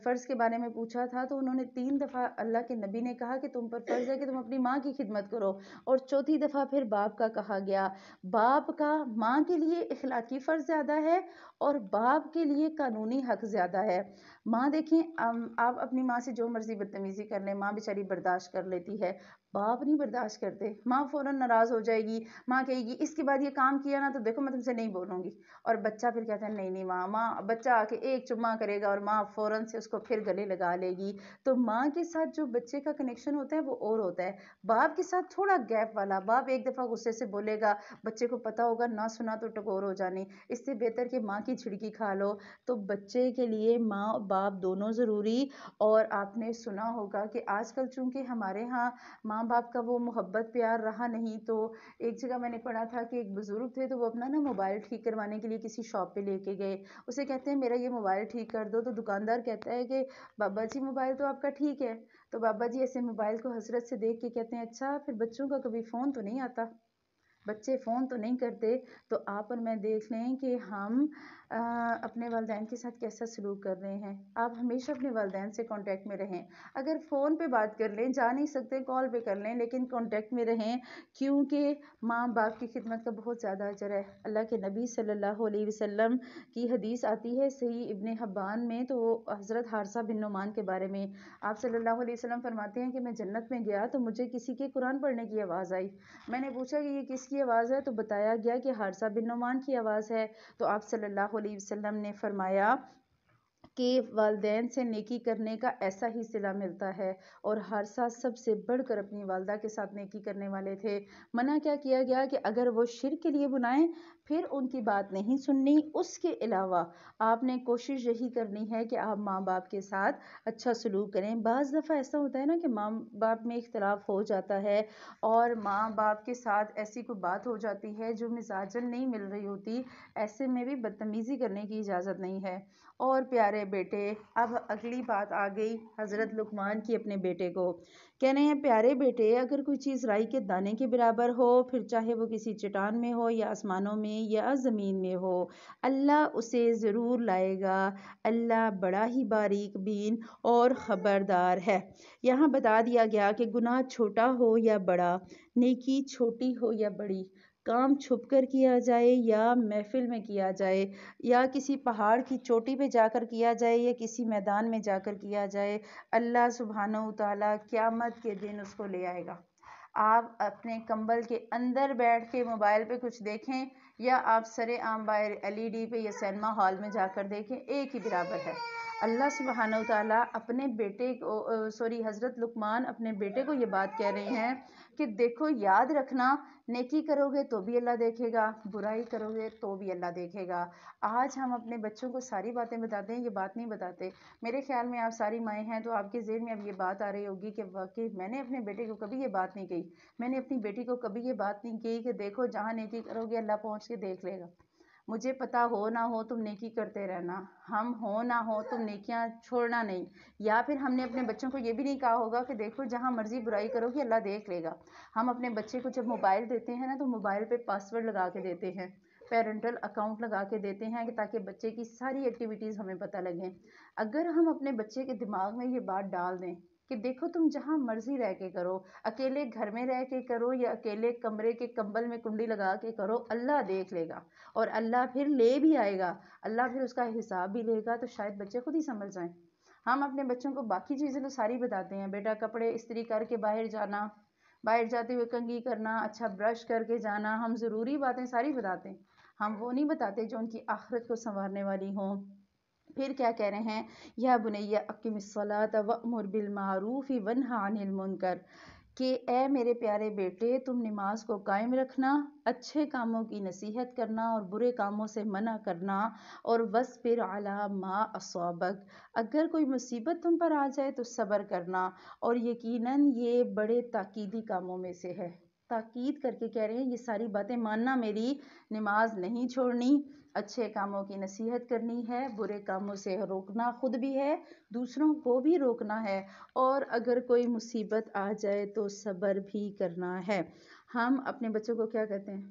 A: فرض کے بارے میں پوچھا تھا، تو انہوں نے 3 دفعہ اللہ کے نبی نے کہا کہ تم پر فرض ہے کہ تم اپنی ماں کی خدمت کرو، اور چوتھی دفعہ پھر باپ کا کہا گیا۔ باپ کا ماں کے لیے اخلاقی فرض زیادہ ہے اور باپ کے لیے قانونی حق زیادہ ہے۔ ماں دیکھیں آپ اپنی ماں سے جو مرضی بدتمیزی کر لیں، ماں بیچاری برداشت کر لیتی ہے، باپ نہیں برداشت کرتے، ماں فوراً ناراض ہو جائے گی، ماں کہے گی اس کے بعد یہ کام کیا نا تو دیکھو میں تم سے نہیں بولوں گی، اور بچہ پھر کہتا ہے نہیں نہیں ماں بچہ آ کے ایک چمہ کرے گا اور ماں فوراً سے اس کو پھر گلے لگا لے گی۔ تو ماں کے ساتھ جو بچے کا کنیکشن ہوتا ہے وہ اور ہوتا ہے، باپ کے ساتھ تھوڑا گیپ والا، باپ ایک دفعہ غصے سے بولے گا، بچے کو پتا ہوگا نہ سنا تو ٹکور ہو جانی، اس سے بہتر کہ ماں کی چھڑکی کھا لو۔ تو بچے کے لیے ماں اور باپ دونوں ضروری۔ اور آپ نے سنا ہوگا کہ آج کل چونکہ ہمارے ہاں ماں باپ کا وہ محبت پیار رہا نہیں، تو ایک جگہ میں نے پڑھا تھا کہ ایک بزرگ تھے تو وہ اپنا نا موبائل ٹھیک کروانے کے لیے کسی شاپ پہ لے کے گئے، اسے کہتے ہیں میرا یہ موبائل ٹھیک کر دو، تو دکاندار کہتا ہے کہ بابا جی موبائل تو آپ کا ٹھیک ہے، تو بابا جی ایسے موبائل کو حسرت سے دیکھ کے کہتے ہیں اچھا پھر بچوں کا کبھی فون تو نہیں آتا، بچے فون تو نہیں کرتے؟ تو آپ اور میں دیکھ لیں کہ ہم اپنے والدین کے ساتھ کیسا سلوک کر رہے ہیں۔ آپ ہمیشہ اپنے والدین سے کانٹیکٹ میں رہیں، اگر فون پہ بات کر لیں، جا نہیں سکتے کال پہ کر لیں، لیکن کانٹیکٹ میں رہیں، کیونکہ ماں باپ کی خدمت کا بہت زیادہ اجر ہے۔ اللہ کے نبی صلی اللہ علیہ وسلم کی حدیث آتی ہے صحیح ابن حبان میں، تو حضرت حارثہ بن نعمان کے بارے میں آپ صلی اللہ علیہ وسلم فرماتے ہیں کہ میں جنت میں گیا تو مجھے کسی کے قرآن پڑھنے کی آواز آئی، میں نے پوچھا کہ یہ کس کی آواز ہے، تو بتایا گیا کہ حارثہ بن نعمان کی آواز ہے، تو آپ صلی اللہ علیہ وسلم نے فرمایا کہ والدین سے نیکی کرنے کا ایسا ہی صلہ ملتا ہے، اور ہر ساتھ سب سے بڑھ کر اپنی والدہ کے ساتھ نیکی کرنے والے تھے۔ منع کیا کیا گیا کہ اگر وہ شرک کے لیے بلائیں پھر ان کی بات نہیں سننی، اس کے علاوہ آپ نے کوشش یہی کرنی ہے کہ آپ ماں باپ کے ساتھ اچھا سلوک کریں۔ بعض دفعہ ایسا ہوتا ہے نا کہ ماں باپ میں اختلاف ہو جاتا ہے اور ماں باپ کے ساتھ ایسی کوئی بات ہو جاتی ہے جو مزاجن نہیں مل رہی ہوتی، ایسے میں بھی بدتمیزی کرنے کی اجازت نہیں ہے۔ اور پیارے بیٹے، اب اگلی بات آ گئی حضرت لقمان کی اپنے بیٹے کو، کہہ رہے ہیں پیارے بیٹے اگر کوئی چیز رائی کے دانے کے برابر ہو، پھر چاہے وہ کسی چٹان میں ہو یا آسمانوں میں یا زمین میں ہو، اللہ اسے ضرور لائے گا، اللہ بڑا ہی باریک بین اور خبردار ہے۔ یہاں بتا دیا گیا کہ گناہ چھوٹا ہو یا بڑا، نیکی چھوٹی ہو یا بڑی، کام چھپ کر کیا جائے یا محفل میں کیا جائے، یا کسی پہاڑ کی چوٹی پہ جا کر کیا جائے یا کسی میدان میں جا کر کیا جائے، اللہ سبحانہ وتعالیٰ قیامت کے دن اس کو لے آئے گا۔ آپ اپنے کمبل کے اندر بیٹھ کے موبائل پہ کچھ دیکھیں یا آپ سرے عام باہر LED پہ یا سینما ہال میں جا کر دیکھیں، ایک ہی برابر ہے۔ اللہ سبحانہ وتعالیٰ اپنے بیٹے کو حضرت لقمان اپنے بیٹے کو یہ بات کہہ رہے ہیں کہ دیکھو یاد رکھنا، نیکی کرو گے تو بھی اللہ دیکھے گا، برائی کرو گے تو بھی اللہ دیکھے گا۔ آج ہم اپنے بچوں کو ساری باتیں بتاتے ہیں، یہ بات نہیں بتاتے۔ میرے خیال میں آپ ساری مائیں ہیں تو آپ کے ذہن میں اب یہ بات آ رہی ہوگی کہ واقعی میں نے اپنے بیٹے کو کبھی یہ بات نہیں کہی، میں نے اپنی بیٹی کو کبھی یہ بات نہیں کہی کہ دیکھو جہاں نیکی کرو گے اللہ پہنچ کے دیکھ لے گا۔ مجھے پتا ہو نہ ہو تم نیکی کرتے رہنا، ہم ہو نہ ہو تم نیکیاں چھوڑنا نہیں۔ یا پھر ہم نے اپنے بچوں کو یہ بھی نہیں کہا ہوگا کہ دیکھو جہاں مرضی برائی کرو گے اللہ دیکھ لے گا۔ ہم اپنے بچے کو جب موبائل دیتے ہیں نا تو موبائل پہ پاسورڈ لگا کے دیتے ہیں، پیرنٹل اکاؤنٹ لگا کے دیتے ہیں کہ تاکہ بچے کی ساری ایکٹیویٹیز ہمیں پتہ لگیں۔ اگر ہم اپنے بچے کے دماغ میں یہ بات ڈال دیں کہ دیکھو تم جہاں مرضی رہ کے کرو، اکیلے گھر میں رہ کے کرو یا اکیلے کمرے کے کمبل میں کنڈی لگا کے کرو، اللہ دیکھ لے گا اور اللہ پھر لے بھی آئے گا، اللہ پھر اس کا حساب بھی لے گا، تو شاید بچے خود ہی سمجھ جائیں۔ ہم اپنے بچوں کو باقی چیزیں تو ساری بتاتے ہیں، بیٹا کپڑے استری کر کے باہر جانا، باہر جاتے ہوئے کنگھی کرنا، اچھا برش کر کے جانا، ہم ضروری باتیں ساری بتاتے ہیں، ہم وہ نہیں بتاتے جو ان کی آخرت کو سنوارنے والی ہوں۔ پھر کیا کہہ رہے ہیں، یا بنی اقم الصلاۃ وامر بالمعروف وانہ عن المنکر، کہ اے میرے پیارے بیٹے تم نماز کو قائم رکھنا، اچھے کاموں کی نصیحت کرنا اور برے کاموں سے منع کرنا، اور وَاصْبِرْ عَلَىٰ مَا أَصَابَكَ، اگر کوئی مصیبت تم پر آ جائے تو صبر کرنا، اور یقیناً یہ بڑے تاکیدی کاموں میں سے ہے۔ تاکید کر کے کہہ رہے ہیں یہ ساری باتیں ماننا میری، نماز نہیں چھوڑنی، اچھے کاموں کی نصیحت کرنی ہے، برے کاموں سے روکنا خود بھی ہے، دوسروں کو بھی روکنا ہے، اور اگر کوئی مصیبت آ جائے تو صبر بھی کرنا ہے۔ ہم اپنے بچوں کو کیا کہتے ہیں،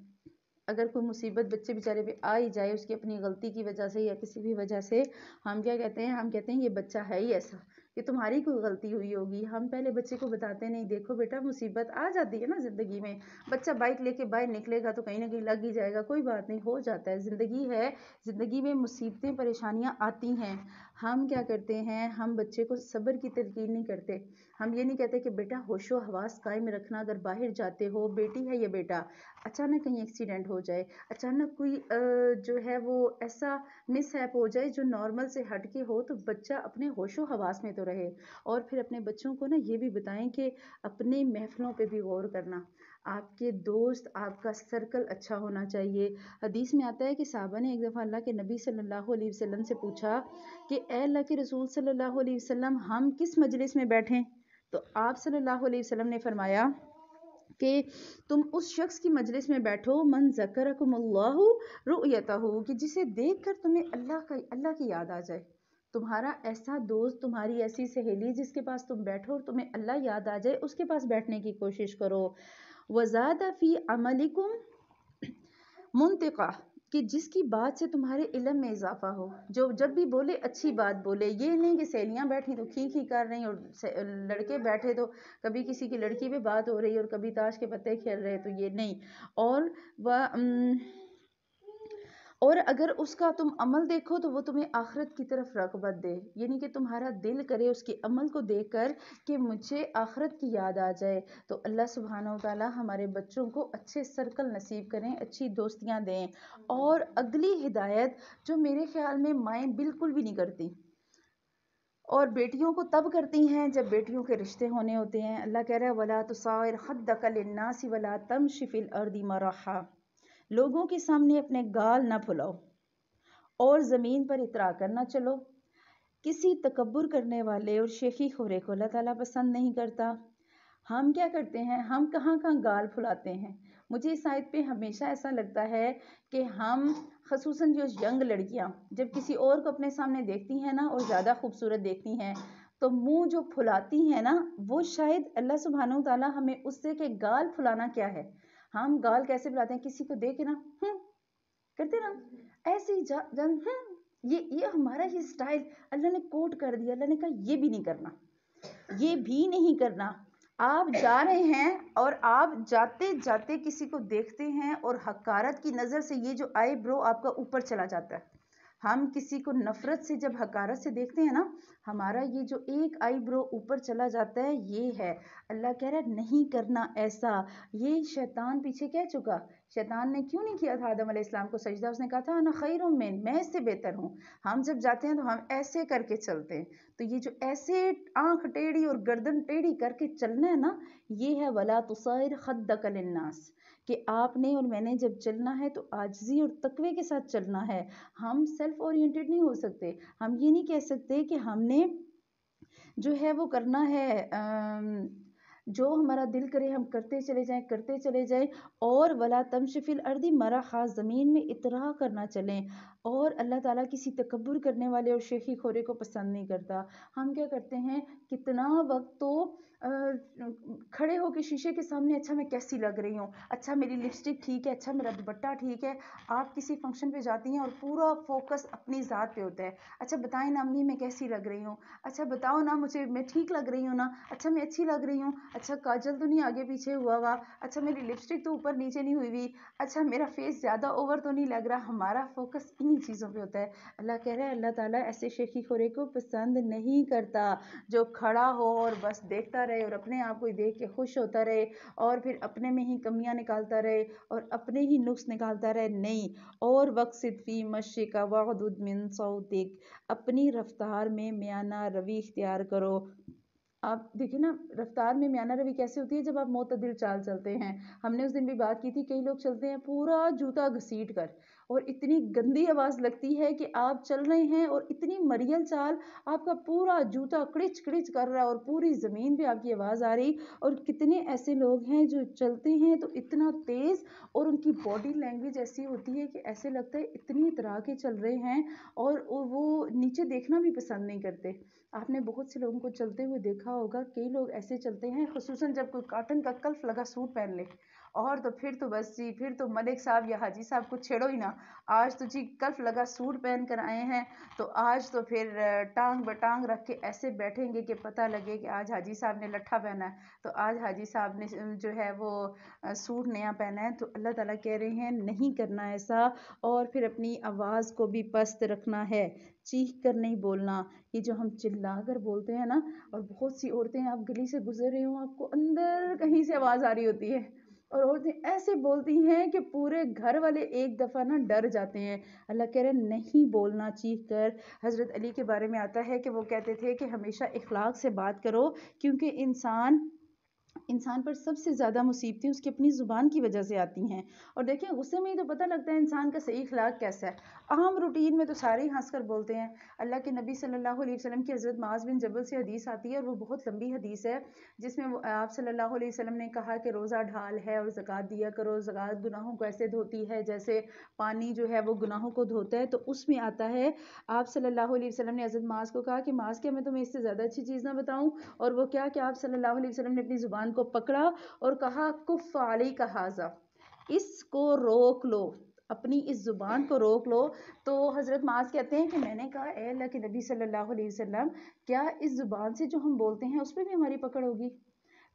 A: اگر کوئی مصیبت بچے بیچارے پہ آ ہی جائے اس کی اپنی غلطی کی وجہ سے یا کسی بھی وجہ سے، ہم کیا کہتے ہیں، ہم کہتے ہیں یہ بچہ ہے ہی ایسا کہ تمہاری کوئی غلطی ہوئی ہوگی۔ ہم پہلے بچے کو بتاتے نہیں، دیکھو بیٹا مصیبت آ جاتی ہے نا زندگی میں، بچہ بائک لے کے باہر نکلے گا تو کہیں نہ کہیں لگ ہی جائے گا، کوئی بات نہیں، ہو جاتا ہے، زندگی ہے، زندگی میں مصیبتیں پریشانیاں آتی ہیں۔ ہم کیا کرتے ہیں، ہم بچے کو صبر کی تلقین نہیں کرتے، ہم یہ نہیں کہتے کہ بیٹا ہوش و حواس قائم رکھنا، اگر باہر جاتے ہو، بیٹی ہے یا بیٹا، اچانک کہیں ایکسیڈنٹ ہو جائے، اچانک کوئی جو ہے وہ ایسا مس ہیپ ہو جائے جو نارمل سے ہٹ کے ہو، تو بچہ اپنے ہوش و حواس میں تو رہے۔ اور پھر اپنے بچوں کو نا یہ بھی بتائیں کہ اپنے محفلوں پہ بھی غور کرنا، آپ کے دوست، آپ کا سرکل اچھا ہونا چاہیے۔ حدیث میں آتا ہے کہ صحابہ نے ایک دفعہ اللہ کے نبی صلی اللہ علیہ وسلم سے پوچھا کہ اے اللہ کے رسول صلی اللہ علیہ وسلم ہم کس مجلس میں بیٹھیں، تو آپ صلی اللہ علیہ وسلم نے فرمایا کہ تم اس شخص کی مجلس میں بیٹھو من ذکرکم اللہ رؤیتہ، کہ جسے دیکھ کر تمہیں اللہ کی یاد آ جائے، تمہارا ایسا دوست، تمہاری ایسی سہیلی جس کے پاس تم بیٹھو اور تمہیں اللہ یاد آ جائے، اس کے پاس بیٹھنے کی کوشش کرو۔ وزاد فی عملکم منطقہ، کہ جس کی بات سے تمہارے علم میں اضافہ ہو، جو جب بھی بولے اچھی بات بولے، یہ نہیں کہ سہیلیاں بیٹھی تو کھی کر رہی اور لڑکے بیٹھے تو کبھی کسی کی لڑکی پہ بات ہو رہی اور کبھی تاش کے پتے کھیل رہے، تو یہ نہیں۔ اور اگر اس کا تم عمل دیکھو تو وہ تمہیں آخرت کی طرف رغبت دے، یعنی کہ تمہارا دل کرے اس کے عمل کو دیکھ کر کہ مجھے آخرت کی یاد آ جائے، تو اللہ سبحانہ وتعالی ہمارے بچوں کو اچھے سرکل نصیب کریں، اچھی دوستیاں دیں۔ اور اگلی ہدایت جو میرے خیال میں مائیں بالکل بھی نہیں کرتی، اور بیٹیوں کو تب کرتی ہیں جب بیٹیوں کے رشتے ہونے ہوتے ہیں. اللہ کہہ رہا ہے وَلَا تُصَعِّرْ خَدَّكَ لِلنَّاسِ وَلَا تَمْشِ فِي الْأَرْضِ مَرَحًا. لوگوں کے سامنے اپنے گال نہ پھلاؤ اور زمین پر اترا کر نہ چلو. کسی تکبر کرنے والے اور شیخی خورے کو اللہ تعالیٰ پسند نہیں کرتا. ہم کیا کرتے ہیں؟ ہم کہاں کہاں گال پھلاتے ہیں. مجھے اس آیت پہ ہمیشہ ایسا لگتا ہے کہ ہم خصوصاً جو ینگ لڑکیاں جب کسی اور کو اپنے سامنے دیکھتی ہیں نا اور زیادہ خوبصورت دیکھتی ہیں تو منہ جو پھلاتی ہیں نا وہ شاید اللہ سبحانہ و تعالیٰ ہمیں اس سے کہ گال پھلانا کیا ہے. ہم گال کیسے پھلاتے ہیں؟ کسی کو دیکھ کے نا کرتے نا ایسے ہی یہ ہمارا ہی سٹائل اللہ نے کوٹ کر دیا. اللہ نے کہا یہ بھی نہیں کرنا، یہ بھی نہیں کرنا. آپ جا رہے ہیں اور آپ جاتے جاتے کسی کو دیکھتے ہیں اور حقارت کی نظر سے یہ جو آئی برو آپ کا اوپر چلا جاتا ہے. ہم کسی کو نفرت سے جب حقارت سے دیکھتے ہیں نا ہمارا یہ جو ایک آئی برو اوپر چلا جاتا ہے یہ ہے. اللہ کہہ رہا ہے نہیں کرنا ایسا. یہ شیطان پیچھے کہہ چکا. شیطان نے کیوں نہیں کیا تھا آدم علیہ السلام کو سجدہ؟ اس نے کہا تھا انا خیر میں اس سے بہتر ہوں. ہم جب جاتے ہیں تو ہم ایسے کر کے چلتے ہیں. تو یہ جو ایسے آنکھ ٹیڑھی اور گردن ٹیڑھی کر کے چلنا ہے نا یہ ہے وَلَا تُصَعِّرْ خَدَّكَ لِلنَّاسِ کہ آپ نے اور میں نے جب چلنا ہے تو عاجزی اور تقوی کے ساتھ چلنا ہے. ہم سیلف اورینٹڈ نہیں ہو سکتے. ہم یہ نہیں کہہ سکتے کہ ہم نے جو ہے وہ کرنا ہے جو ہمارا دل کرے ہم کرتے چلے جائیں اور وَلَا تَمْشِ فِي الْأَرْضِ مَرَحًا زمین میں اترا کرنا چلیں. اور اللہ تعالیٰ کسی تکبر کرنے والے اور شیخی خورے کو پسند نہیں کرتا. ہم کیا کرتے ہیں کتنا وقت تو کھڑے ہو کے شیشے کے سامنے اچھا میں کیسی لگ رہی ہوں، اچھا میری لپسٹک ٹھیک ہے، اچھا میرا دوپٹہ ٹھیک ہے. آپ کسی فنکشن پہ جاتی ہیں اور پورا فوکس اپنی ذات پہ ہوتا ہے. اچھا بتائیں نا امی میں کیسی لگ رہی ہوں، اچھا بتاؤ نا مجھے میں ٹھیک لگ رہی ہوں نا، اچھا میں اچھی لگ رہی ہوں، اچھا کاجل تو نہیں آگے پیچھے ہوا، اچھا میری لپسٹک تو اوپر نیچے نہیں ہوئی، اچھا میرا فیس زیادہ اوور تو نہیں لگ رہا. ہمارا فوکس انہی چیزوں پہ ہوتا ہے. اللہ کہہ رہا ہے اللہ تعالیٰ ایسے شیخی خورے کو پسند نہیں کرتا جو کھڑا ہو اور بس دیکھتا رہے اور اپنے آپ کو دیکھ کے خوش ہوتا رہے اور پھر اپنے میں ہی کمیاں نکالتا رہے اور اپنے ہی نقص نکالتا رہے. نہیں. اور وقصد فی مشیک واغضض من صوتک اپنی رفتار میں میانہ روی اختیار کرو. آپ دیکھیں نا رفتار میں میانہ روی کیسے ہوتی ہے؟ جب آپ معتدل چال چلتے ہیں. ہم نے اس دن بھی بات کی تھی کئی لوگ چلتے ہیں پورا جوتا گھسیٹ کر اور اتنی گندی آواز لگتی ہے کہ آپ چل رہے ہیں اور اتنی مریل چال آپ کا پورا جوتا کڑچ کڑچ کر رہا ہے اور پوری زمین پہ آپ کی آواز آ رہی. اور کتنے ایسے لوگ ہیں جو چلتے ہیں تو اتنا تیز اور ان کی باڈی لینگویج ایسی ہوتی ہے کہ ایسے لگتا ہے اتنی اترا کے چل رہے ہیں اور وہ نیچے دیکھنا بھی پسند نہیں کرتے. آپ نے بہت سے لوگوں کو چلتے ہوئے دیکھا ہوگا. کئی لوگ ایسے چلتے ہیں خصوصاً جب کوئی کاٹن کا کلف لگا سوٹ پہن لے اور تو پھر تو بس جی پھر تو ملک صاحب یا حاجی صاحب کو چھیڑو ہی نا. آج تو جی کلف لگا سوٹ پہن کر آئے ہیں تو آج تو پھر ٹانگ بٹانگ رکھ کے ایسے بیٹھیں گے کہ پتہ لگے کہ آج حاجی صاحب نے لٹھا پہنا ہے تو آج حاجی صاحب نے جو ہے وہ سوٹ نیا پہنا ہے. تو اللہ تعالیٰ کہہ رہے ہیں نہیں کرنا ایسا اور پھر اپنی آواز کو بھی پست رکھنا ہے. چیخ کر نہیں بولنا. یہ جو ہم چلا کر بولتے ہیں نا اور بہت سی عورتیں آپ گلی سے گزر رہی ہوں آپ کو اندر کہیں سے آواز آ رہی ہوتی ہے اور عورتیں ایسے بولتی ہیں کہ پورے گھر والے ایک دفعہ نا ڈر جاتے ہیں. اللہ کہہ رہے ہیں نہیں بولنا چیخ کر. حضرت علی کے بارے میں آتا ہے کہ وہ کہتے تھے کہ ہمیشہ اخلاق سے بات کرو کیونکہ انسان پر سب سے زیادہ مصیبتیں اس کی اپنی زبان کی وجہ سے آتی ہیں. اور دیکھیں غصے میں ہی تو پتہ لگتا ہے انسان کا صحیح اخلاق کیسا ہے. عام روٹین میں تو سارے ہی ہنس کر بولتے ہیں. اللہ کے نبی صلی اللہ علیہ وسلم کی حضرت معاذ بن جبل سے حدیث آتی ہے اور وہ بہت لمبی حدیث ہے جس میں آپ صلی اللہ علیہ وسلم نے کہا کہ روزہ ڈھال ہے اور زکوٰۃ دیا کرو. زکوٰۃ گناہوں کو ایسے دھوتی ہے جیسے پانی جو ہے وہ گناہوں کو دھوتا ہے. تو اس میں آتا ہے آپ صلی اللہ علیہ وسلم نے حضرت معاذ کو کہا کہ معاذ کیا میں تمہیں اس سے زیادہ اچھی چیز نہ بتاؤں؟ اور وہ کیا کہ آپ صلی اللہ علیہ وسلم نے اپنی زبان کو پکڑا اور کہا کف علیک ھذا اس کو روک لو، اپنی اس زبان کو روک لو. تو حضرت معاذ کہتے ہیں کہ میں نے کہا اے اللہ کے نبی صلی اللہ علیہ وسلم کیا اس زبان سے جو ہم بولتے ہیں اس پہ بھی ہماری پکڑ ہوگی؟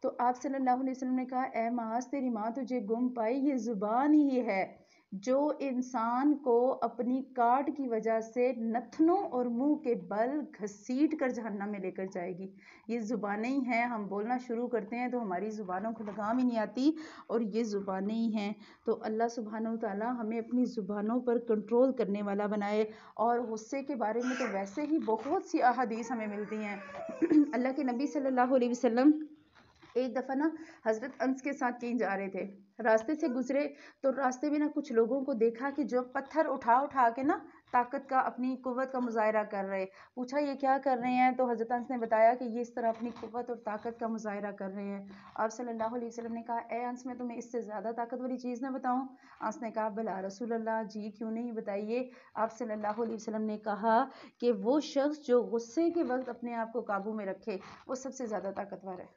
A: تو آپ صلی اللہ علیہ وسلم نے کہا اے معاذ تیری ماں تجھے گم پائی، یہ زبان ہی ہے جو انسان کو اپنی کاٹ کی وجہ سے نتنوں اور منہ کے بل گھسیٹ کر جہنم میں لے کر جائے گی۔ یہ زبانیں ہی ہیں، ہم بولنا شروع کرتے ہیں تو ہماری زبانوں کو لگام ہی نہیں آتی، اور یہ زبانیں ہی ہیں۔ تو اللہ سبحانہ وتعالی ہمیں اپنی زبانوں پر کنٹرول کرنے والا بنائے۔ اور غصے کے بارے میں تو ویسے ہی بہت سی احادیث ہمیں ملتی ہیں۔ اللہ کے نبی صلی اللہ علیہ وسلم ایک دفعہ نا حضرت انس کے ساتھ کہیں جا رہے تھے، راستے سے گزرے تو راستے میں نا کچھ لوگوں کو دیکھا کہ جو پتھر اٹھا اٹھا کے نا طاقت کا، اپنی قوت کا مظاہرہ کر رہے۔ پوچھا یہ کیا کر رہے ہیں؟ تو حضرت انس نے بتایا کہ یہ اس طرح اپنی قوت اور طاقت کا مظاہرہ کر رہے ہیں۔ آپ صلی اللہ علیہ وسلم نے کہا اے انس، میں تمہیں اس سے زیادہ طاقت والی چیز نہ بتاؤں؟ انس نے کہا بلا رسول اللہ، جی کیوں نہیں، بتائیے۔ آپ صلی اللہ علیہ وسلم نے کہا کہ وہ شخص جو غصے کے وقت اپنے آپ کو قابو میں رکھے وہ سب سے زیادہ طاقتور ہے۔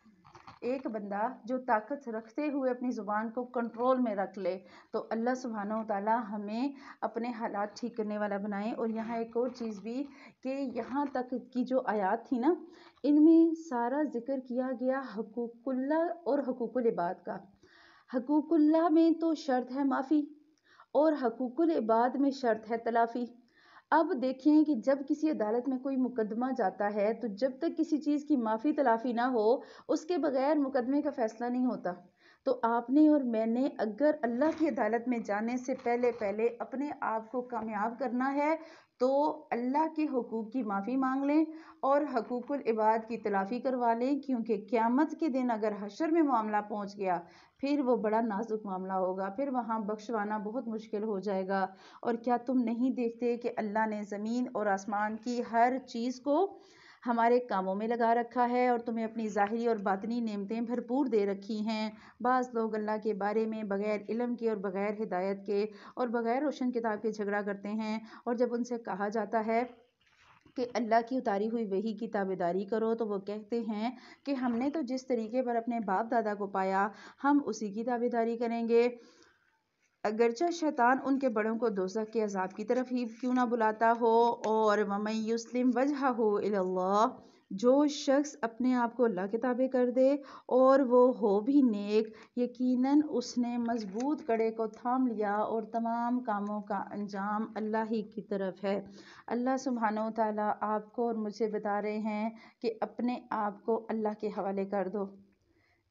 A: ایک بندہ جو طاقت رکھتے ہوئے اپنی زبان کو کنٹرول میں رکھ لے تو اللہ سبحانہ وتعالی ہمیں اپنے حالات ٹھیک کرنے والا بنائے۔ اور یہاں ایک اور چیز بھی کہ یہاں تک کی جو آیات تھی نا، ان میں سارا ذکر کیا گیا حقوق اللہ اور حقوق العباد کا۔ حقوق اللہ میں تو شرط ہے معافی، اور حقوق العباد میں شرط ہے تلافی۔ اب دیکھیں کہ جب کسی عدالت میں کوئی مقدمہ جاتا ہے تو جب تک کسی چیز کی معافی تلافی نہ ہو اس کے بغیر مقدمے کا فیصلہ نہیں ہوتا۔ تو آپ نے اور میں نے اگر اللہ کی عدالت میں جانے سے پہلے اپنے آپ کو کامیاب کرنا ہے تو اللہ کے حقوق کی معافی مانگ لیں اور حقوق العباد کی تلافی کروا لیں، کیونکہ قیامت کے دن اگر حشر میں معاملہ پہنچ گیا پھر وہ بڑا نازک معاملہ ہوگا، پھر وہاں بخشوانا بہت مشکل ہو جائے گا۔ اور کیا تم نہیں دیکھتے کہ اللہ نے زمین اور آسمان کی ہر چیز کو ہمارے کاموں میں لگا رکھا ہے، اور تمہیں اپنی ظاہری اور باطنی نعمتیں بھرپور دے رکھی ہیں۔ بعض لوگ اللہ کے بارے میں بغیر علم کے اور بغیر ہدایت کے اور بغیر روشن کتاب کے جھگڑا کرتے ہیں، اور جب ان سے کہا جاتا ہے کہ اللہ کی اتاری ہوئی وحی کی تابعداری کرو تو وہ کہتے ہیں کہ ہم نے تو جس طریقے پر اپنے باپ دادا کو پایا ہم اسی کی تابعداری کریں گے، اگرچہ شیطان ان کے بڑوں کو دوزخ کے عذاب کی طرف ہی کیوں نہ بلاتا ہو۔ اور وَمَن يُسْلِمْ وَجْهَهُ إِلَى اللَّهِ، جو شخص اپنے آپ کو اللہ کے تابع کر دے اور وہ ہو بھی نیک، یقیناً اس نے مضبوط کڑے کو تھام لیا اور تمام کاموں کا انجام اللہ ہی کی طرف ہے۔ اللہ سبحانہ وتعالی آپ کو اور مجھے بتا رہے ہیں کہ اپنے آپ کو اللہ کے حوالے کر دو۔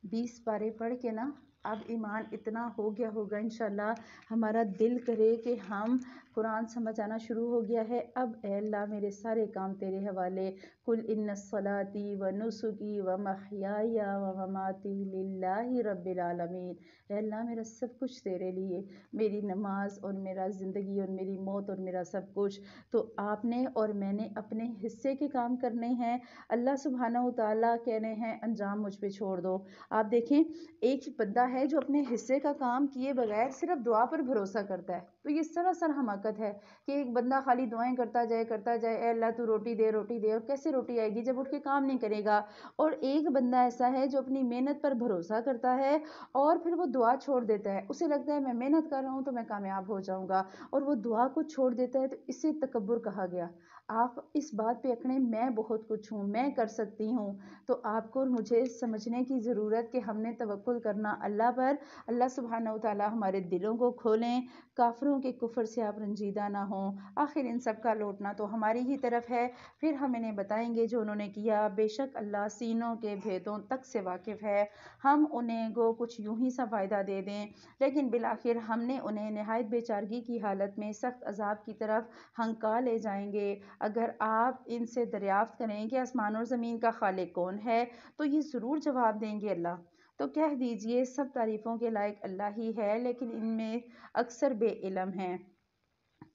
A: 20 پارے پڑھ کے نا اب ایمان اتنا ہو گیا ہوگا انشاءاللہ، ہمارا دل کرے کہ ہم قرآن سمجھ آنا شروع ہو گیا ہے۔ اب اے اللہ میرے سارے کام تیرے حوالے، قُلْ إِنَّ صَلَاتِي وَنُسُكِي وَمَحْيَايَ وَمَمَاتِي لِلَّهِ رَبِّ الْعَالَمِينَ۔ اے اللہ میرا سب کچھ تیرے لیے، میری نماز اور میرا زندگی اور میری موت اور میرا سب کچھ تو آپ نے اور میں نے اپنے حصے کے کام کرنے ہیں۔ اللہ سبحانہ وتعالیٰ کہہ رہے ہیں انجام مجھ پہ چھوڑ دو۔ آپ دیکھیں ایک بندہ ہے جو اپنے حصے کا کام کیے بغیر صرف دعا پر بھروسہ کرتا ہے، تو یہ سراسر حماقت ہے کہ ایک بندہ خالی دعائیں کرتا جائے اے اللہ تو روٹی دے، اور کیسے روٹی آئے گی جب اٹھ کے کام نہیں کرے گا۔ اور ایک بندہ ایسا ہے جو اپنی محنت پر بھروسہ کرتا ہے اور پھر وہ دعا چھوڑ دیتا ہے، اسے لگتا ہے میں محنت کر رہا ہوں تو میں کامیاب ہو جاؤں گا، اور وہ دعا کو چھوڑ دیتا ہے، تو اسے تکبر کہا گیا۔ آپ اس بات پہ اکڑیں میں بہت کچھ ہوں، میں کر سکتی ہوں، تو آپ کو اور مجھے سمجھنے کی ضرورت کہ ہم نے توکل کرنا اللہ پر۔ اللہ سبحانہ وتعالی ہمارے دلوں کو کھولیں، کافروں کے کفر سے آپ رنجیدہ نہ ہوں۔ آخر ان سب کا لوٹنا تو ہماری ہی طرف ہے، پھر ہم انہیں بتائیں گے جو انہوں نے کیا، بے شک اللہ سینوں کے بھیدوں تک سے واقف ہے۔ ہم انہیں گو کچھ یوں ہی سا فائدہ دے دیں لیکن بالآخر ہم نے انہیں نہایت بے چارگی کی حالت میں سخت عذاب کی طرف ہنکا لے جائیں گے۔ اگر آپ ان سے دریافت کریں کہ آسمان اور زمین کا خالق کون ہے تو یہ ضرور جواب دیں گے اللہ۔ تو کہہ دیجئے سب تعریفوں کے لائق اللہ ہی ہے، لیکن ان میں اکثر بے علم ہیں۔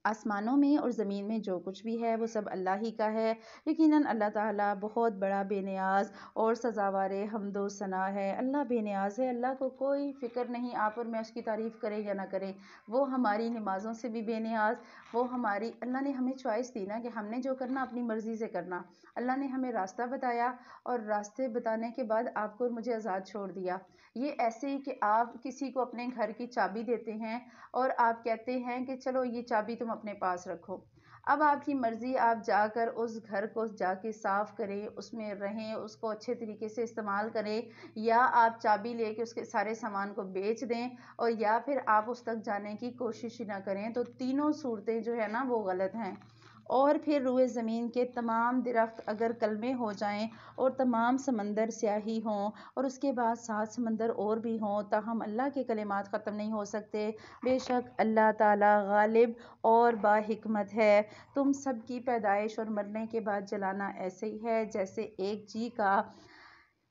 A: آسمانوں میں اور زمین میں جو کچھ بھی ہے وہ سب اللہ ہی کا ہے، یقیناً اللہ تعالیٰ بہت بڑا بے نیاز اور سزاوار حمد و ثنا ہے۔ اللہ بے نیاز ہے، اللہ کو کوئی فکر نہیں آپ اور میں اس کی تعریف کریں یا نہ کریں، وہ ہماری نمازوں سے بھی بے نیاز، وہ ہماری اللہ نے ہمیں چوائس دی نا کہ ہم نے جو کرنا اپنی مرضی سے کرنا۔ اللہ نے ہمیں راستہ بتایا اور راستے بتانے کے بعد آپ کو اور مجھے آزاد چھوڑ دیا۔ یہ ایسے ہی کہ آپ کسی کو اپنے گھر کی چابی دیتے ہیں اور آپ کہتے ہیں کہ چلو یہ چابی تم اپنے پاس رکھو۔ اب آپ کی مرضی، آپ جا کر اس گھر کو جا کے صاف کریں، اس میں رہیں، اس کو اچھے طریقے سے استعمال کریں، یا آپ چابی لے کے اس کے سارے سامان کو بیچ دیں، اور یا پھر آپ اس تک جانے کی کوشش ہی نہ کریں۔ تو تینوں صورتیں جو ہے نا وہ غلط ہیں۔ اور پھر روئے زمین کے تمام درخت اگر کلمے ہو جائیں اور تمام سمندر سیاہی ہوں اور اس کے بعد 7 سمندر اور بھی ہوں، تاہم اللہ کے کلمات ختم نہیں ہو سکتے۔ بے شک اللہ تعالیٰ غالب اور با حکمت ہے۔ تم سب کی پیدائش اور مرنے کے بعد جلانا ایسے ہی ہے جیسے ایک جی کا۔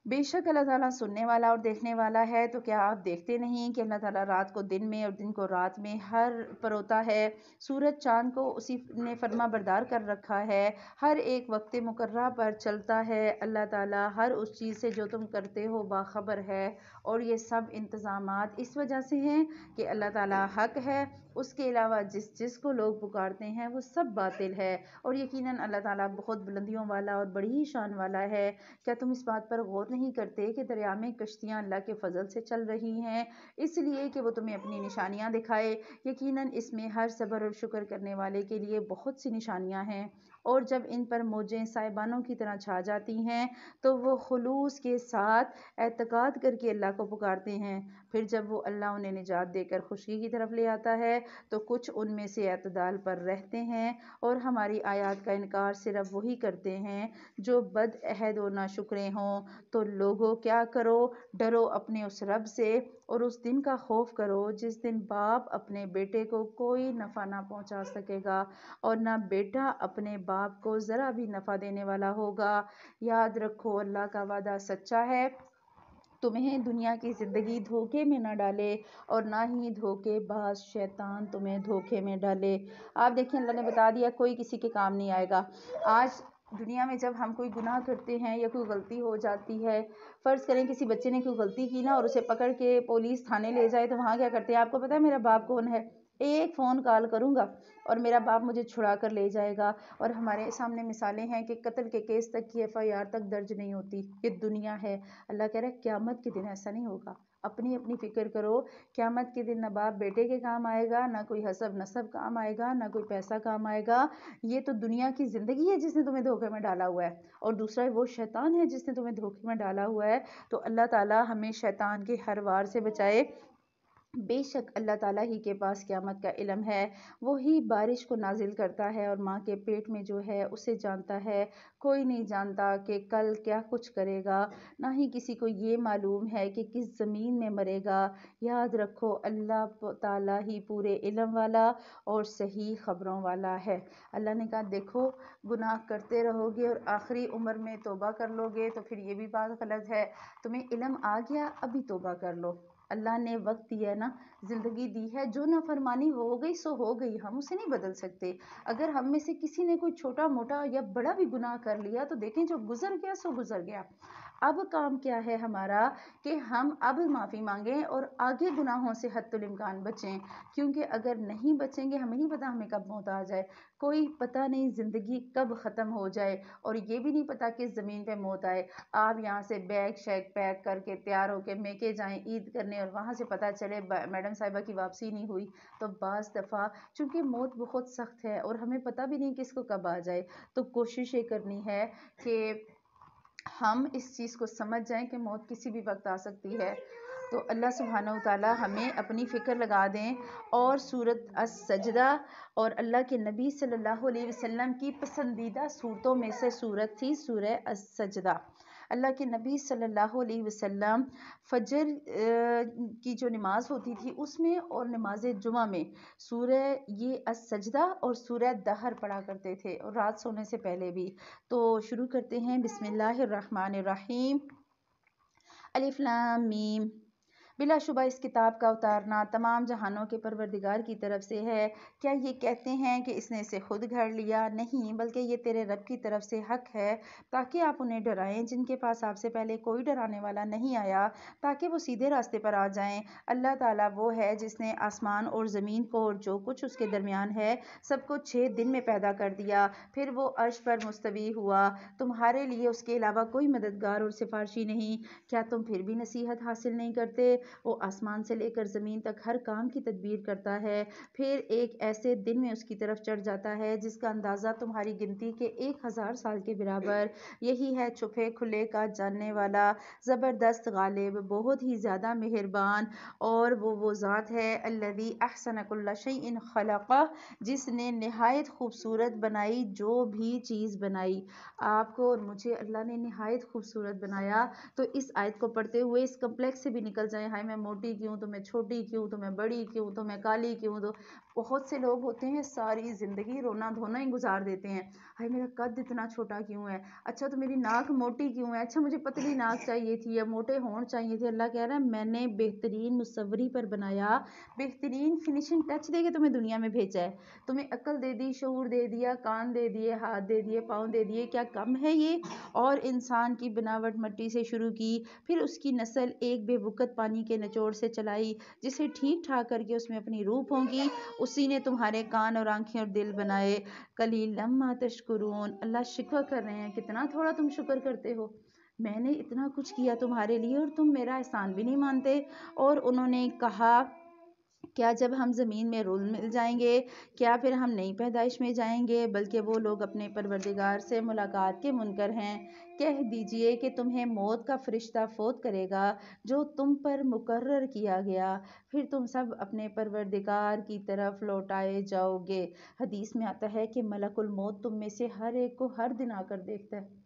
A: بے شک اللہ تعالیٰ سننے والا اور دیکھنے والا ہے۔ تو کیا آپ دیکھتے نہیں کہ اللہ تعالیٰ رات کو دن میں اور دن کو رات میں ہر پروتا ہے؟ سورج چاند کو اسی نے فرما بردار کر رکھا ہے، ہر ایک وقت مقررہ پر چلتا ہے۔ اللہ تعالیٰ ہر اس چیز سے جو تم کرتے ہو باخبر ہے، اور یہ سب انتظامات اس وجہ سے ہیں کہ اللہ تعالیٰ حق ہے، اس کے علاوہ جس کو لوگ پکارتے ہیں وہ سب باطل ہے، اور یقیناً اللہ تعالیٰ بہت بلندیوں والا اور بڑی ہی شان والا ہے۔ کیا تم اس بات پر غور نہیں کرتے کہ دریا میں کشتیاں اللہ کے فضل سے چل رہی ہیں، اس لیے کہ وہ تمہیں اپنی نشانیاں دکھائے؟ یقیناً اس میں ہر صبر اور شکر کرنے والے کے لیے بہت سی نشانیاں ہیں۔ اور جب ان پر موجیں سائبانوں کی طرح چھا جاتی ہیں تو وہ خلوص کے ساتھ اعتقاد کر کے اللہ کو پکارتے ہیں، پھر جب وہ اللہ انہیں نجات دے کر خشکی کی طرف لے آتا ہے تو کچھ ان میں سے اعتدال پر رہتے ہیں اور ہماری آیات کا انکار صرف وہی کرتے ہیں جو بد عہد و ناشکرے ہوں۔ تو لوگو کیا کرو، ڈرو اپنے اس رب سے اور اس دن کا خوف کرو جس دن باپ اپنے بیٹے کو کوئی نفع نہ پہنچا سکے گا اور نہ بیٹا اپنے باپ کو ذرا بھی نفع دینے والا ہوگا۔ یاد رکھو اللہ کا وعدہ سچا ہے، تمہیں دنیا کی زندگی دھوکے میں نہ ڈالے اور نہ ہی دھوکے باز شیطان تمہیں دھوکے میں ڈالے۔ آپ دیکھیں اللہ نے بتا دیا کوئی کسی کے کام نہیں آئے گا۔ آج دنیا میں جب ہم کوئی گناہ کرتے ہیں یا کوئی غلطی ہو جاتی ہے، فرض کریں کسی بچے نے کوئی غلطی کی نا اور اسے پکڑ کے پولیس تھانے لے جائے تو وہاں کیا کرتے ہیں؟ آپ کو پتہ ہے میرا باپ کون ہے؟ ایک فون کال کروں گا اور میرا باپ مجھے چھڑا کر لے جائے گا۔ اور ہمارے سامنے مثالیں ہیں کہ قتل کے کیس تک کی FIR تک درج نہیں ہوتی۔ یہ دنیا ہے۔ اللہ کہہ رہا ہے قیامت کے دن ایسا نہیں ہوگا۔ اپنی فکر کرو، قیامت کے دن نہ باپ بیٹے کے کام آئے گا، نہ کوئی حسب نسب کام آئے گا، نہ کوئی پیسہ کام آئے گا۔ یہ تو دنیا کی زندگی ہے جس نے تمہیں دھوکے میں ڈالا ہوا ہے، اور دوسرا وہ شیطان ہے جس نے تمہیں دھوکے میں ڈالا ہوا ہے۔ تو اللہ تعالیٰ ہمیں شیطان کے ہر وار سے بچائے۔ بے شک اللہ تعالیٰ ہی کے پاس قیامت کا علم ہے، وہی بارش کو نازل کرتا ہے اور ماں کے پیٹ میں جو ہے اسے جانتا ہے۔ کوئی نہیں جانتا کہ کل کیا کچھ کرے گا، نہ ہی کسی کو یہ معلوم ہے کہ کس زمین میں مرے گا۔ یاد رکھو اللہ تعالیٰ ہی پورے علم والا اور صحیح خبروں والا ہے۔ اللہ نے کہا دیکھو گناہ کرتے رہو گے اور آخری عمر میں توبہ کر لو گے تو پھر یہ بھی بات غلط ہے۔ تمہیں علم آ گیا ابھی توبہ کر لو، اللہ نے وقت دیا ہے نا، زندگی دی ہے، جو نافرمانی ہو گئی سو ہو گئی، ہم اسے نہیں بدل سکتے۔ اگر ہم میں سے کسی نے کوئی چھوٹا موٹا یا بڑا بھی گناہ کر لیا تو دیکھیں جو گزر گیا سو گزر گیا۔ اب کام کیا ہے ہمارا کہ ہم اب معافی مانگیں اور آگے گناہوں سے حتی الامکان بچیں، کیونکہ اگر نہیں بچیں گے ہمیں نہیں پتا ہمیں کب موت آ جائے، کوئی پتہ نہیں زندگی کب ختم ہو جائے، اور یہ بھی نہیں پتا کس زمین پہ موت آئے۔ آپ یہاں سے بیگ شیگ پیک کر کے تیار ہو کے میکے جائیں عید کرنے اور وہاں سے پتہ چلے میڈم صاحبہ کی واپسی نہیں ہوئی، تو بعض دفعہ چونکہ موت بہت سخت ہے اور ہمیں پتہ بھی نہیں کس کو کب آ جائے، تو کوشش یہ کرنی ہے کہ ہم اس چیز کو سمجھ جائیں کہ موت کسی بھی وقت آ سکتی ہے۔ تو اللہ سبحانہ وتعالی ہمیں اپنی فکر لگا دیں۔ اور سورۃ السجدہ اور اللہ کے نبی صلی اللہ علیہ وسلم کی پسندیدہ صورتوں میں سے صورت تھی سورہ السجدہ۔ اللہ کے نبی صلی اللہ علیہ وسلم فجر کی جو نماز ہوتی تھی اس میں اور نماز جمعہ میں سورہ یہ السجدہ اور سورہ دہر پڑھا کرتے تھے، اور رات سونے سے پہلے بھی۔ تو شروع کرتے ہیں بسم اللہ الرحمن الرحیم۔ الف لام میم۔ بلا شبہ اس کتاب کا اتارنا تمام جہانوں کے پروردگار کی طرف سے ہے۔ کیا یہ کہتے ہیں کہ اس نے اسے خود گھڑ لیا؟ نہیں، بلکہ یہ تیرے رب کی طرف سے حق ہے تاکہ آپ انہیں ڈرائیں جن کے پاس آپ سے پہلے کوئی ڈرانے والا نہیں آیا، تاکہ وہ سیدھے راستے پر آ جائیں۔ اللہ تعالیٰ وہ ہے جس نے آسمان اور زمین کو اور جو کچھ اس کے درمیان ہے سب کو 6 دن میں پیدا کر دیا، پھر وہ عرش پر مستوی ہوا۔ تمہارے لیے اس کے علاوہ کوئی مددگار اور سفارشی نہیں، کیا تم پھر بھی نصیحت حاصل نہیں کرتے؟ وہ آسمان سے لے کر زمین تک ہر کام کی تدبیر کرتا ہے، پھر ایک ایسے دن میں اس کی طرف چڑھ جاتا ہے جس کا اندازہ تمہاری گنتی کے 1000 سال کے برابر۔ یہی ہے چھپے کھلے کا جاننے والا، زبردست غالب، بہت ہی زیادہ مہربان، اور وہ ذات ہے الذی احسن کل شیء خلقہ، جس نے نہایت خوبصورت بنائی جو بھی چیز بنائی۔ آپ کو اور مجھے اللہ نے نہایت خوبصورت بنایا۔ تو اس آیت کو پڑھتے ہوئے اس کمپلیکس سے بھی نکل جائیں، ہائے میں موٹی کیوں، تو میں چھوٹی کیوں، تو میں بڑی کیوں، تو میں کالی کیوں۔ تو بہت سے لوگ ہوتے ہیں ساری زندگی رونا دھونا ہی گزار دیتے ہیں، ہائے میرا قد اتنا چھوٹا کیوں ہے، اچھا تو میری ناک موٹی کیوں ہے، اچھا مجھے پتلی ناک چاہیے تھی یا موٹے ہونٹ چاہیے تھے۔ اللہ کہہ رہا ہے میں نے بہترین مصوری پر بنایا، بہترین فنیشنگ ٹچ دے کے تمہیں دنیا میں بھیجا ہے، تمہیں عقل دے دی، شعور دے دیا، کان دے دیے، ہاتھ دے دیے، پاؤں دے دیے، کیا کم ہے یہ؟ اور انسان کی بناوٹ مٹی سے شروع کی، پھر اس کی نسل ایک بے وقت پانی کے نچوڑ سے چلائی، جسے ٹھیک ٹھاک کر کے اس میں اپنی روح پھونکی، اسی نے تمہارے کان اور آنکھیں اور دل بنائے۔ قلیلا ما تشکرون، اللہ شکوہ کر رہے ہیں کتنا تھوڑا تم شکر کرتے ہو، میں نے اتنا کچھ کیا تمہارے لیے اور تم میرا احسان بھی نہیں مانتے۔ اور انہوں نے کہا کیا جب ہم زمین میں رول مل جائیں گے، کیا پھر ہم نئی پیدائش میں جائیں گے؟ بلکہ وہ لوگ اپنے پروردگار سے ملاقات کے منکر ہیں۔ کہہ دیجئے کہ تمہیں موت کا فرشتہ فوت کرے گا جو تم پر مقرر کیا گیا، پھر تم سب اپنے پروردگار کی طرف لوٹائے جاؤ گے۔ حدیث میں آتا ہے کہ ملک الموت تم میں سے ہر ایک کو ہر دن آ کر دیکھتا ہے،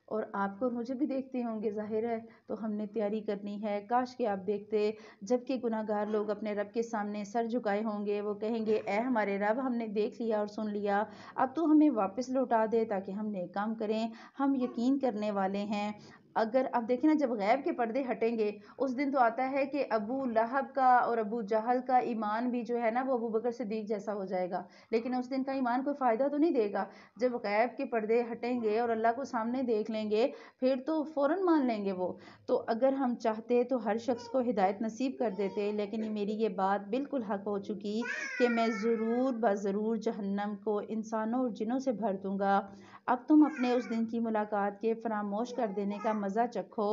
A: اور آپ کو مجھے بھی دیکھتے ہوں گے، ظاہر ہے، تو ہم نے تیاری کرنی ہے۔ کاش کہ آپ دیکھتے، جبکہ گناہ گار لوگ اپنے رب کے سامنے سر جھکائے ہوں گے، وہ کہیں گے اے ہمارے رب، ہم نے دیکھ لیا اور سن لیا، اب تو ہمیں واپس لوٹا دے تاکہ ہم نیک کام کریں، ہم یقین کرنے والے ہیں۔ اگر آپ دیکھیں نا، جب غیب کے پردے ہٹیں گے اس دن تو آتا ہے کہ ابو لہب کا اور ابو جہل کا ایمان بھی جو ہے نا وہ ابو بکر صدیق جیسا ہو جائے گا، لیکن اس دن کا ایمان کوئی فائدہ تو نہیں دے گا۔ جب غیب کے پردے ہٹیں گے اور اللہ کو سامنے دیکھ لیں گے پھر تو فوراً مان لیں گے وہ۔ تو اگر ہم چاہتے تو ہر شخص کو ہدایت نصیب کر دیتے، لیکن میری یہ بات بالکل حق ہو چکی کہ میں ضرور بضرور جہنم کو انسانوں اور جنوں سے بھر دوں گا۔ اب تم اپنے اس دن کی ملاقات کے فراموش کر دینے کا مزہ چکھو،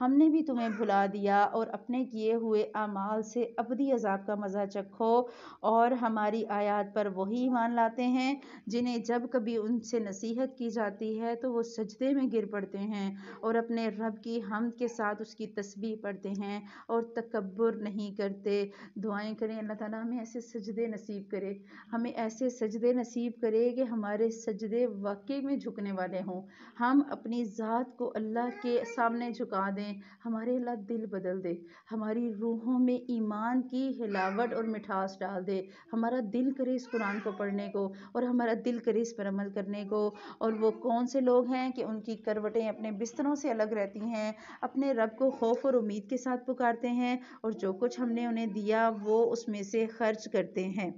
A: ہم نے بھی تمہیں بھلا دیا، اور اپنے کیے ہوئے اعمال سے ابدی عذاب کا مزہ چکھو۔ اور ہماری آیات پر وہی ایمان لاتے ہیں جنہیں جب کبھی ان سے نصیحت کی جاتی ہے تو وہ سجدے میں گر پڑتے ہیں اور اپنے رب کی حمد کے ساتھ اس کی تسبیح پڑھتے ہیں اور تکبر نہیں کرتے۔ دعائیں کریں اللہ تعالیٰ ہمیں ایسے سجدے نصیب کرے، ہمیں ایسے سجدے نصیب کرے کہ ہمارے سجدے واقعی میں جھکنے والے ہوں، ہم اپنی ذات کو اللہ کے سامنے جھکا دیں، ہمارے اللہ دل بدل دے، ہماری روحوں میں ایمان کی ہلاوٹ اور مٹھاس ڈال دے، ہمارا دل کرے اس قرآن کو پڑھنے کو اور ہمارا دل کرے اس پر عمل کرنے کو۔ اور وہ کون سے لوگ ہیں کہ ان کی کروٹیں اپنے بستروں سے الگ رہتی ہیں، اپنے رب کو خوف اور امید کے ساتھ پکارتے ہیں، اور جو کچھ ہم نے انہیں دیا وہ اس میں سے خرچ کرتے ہیں۔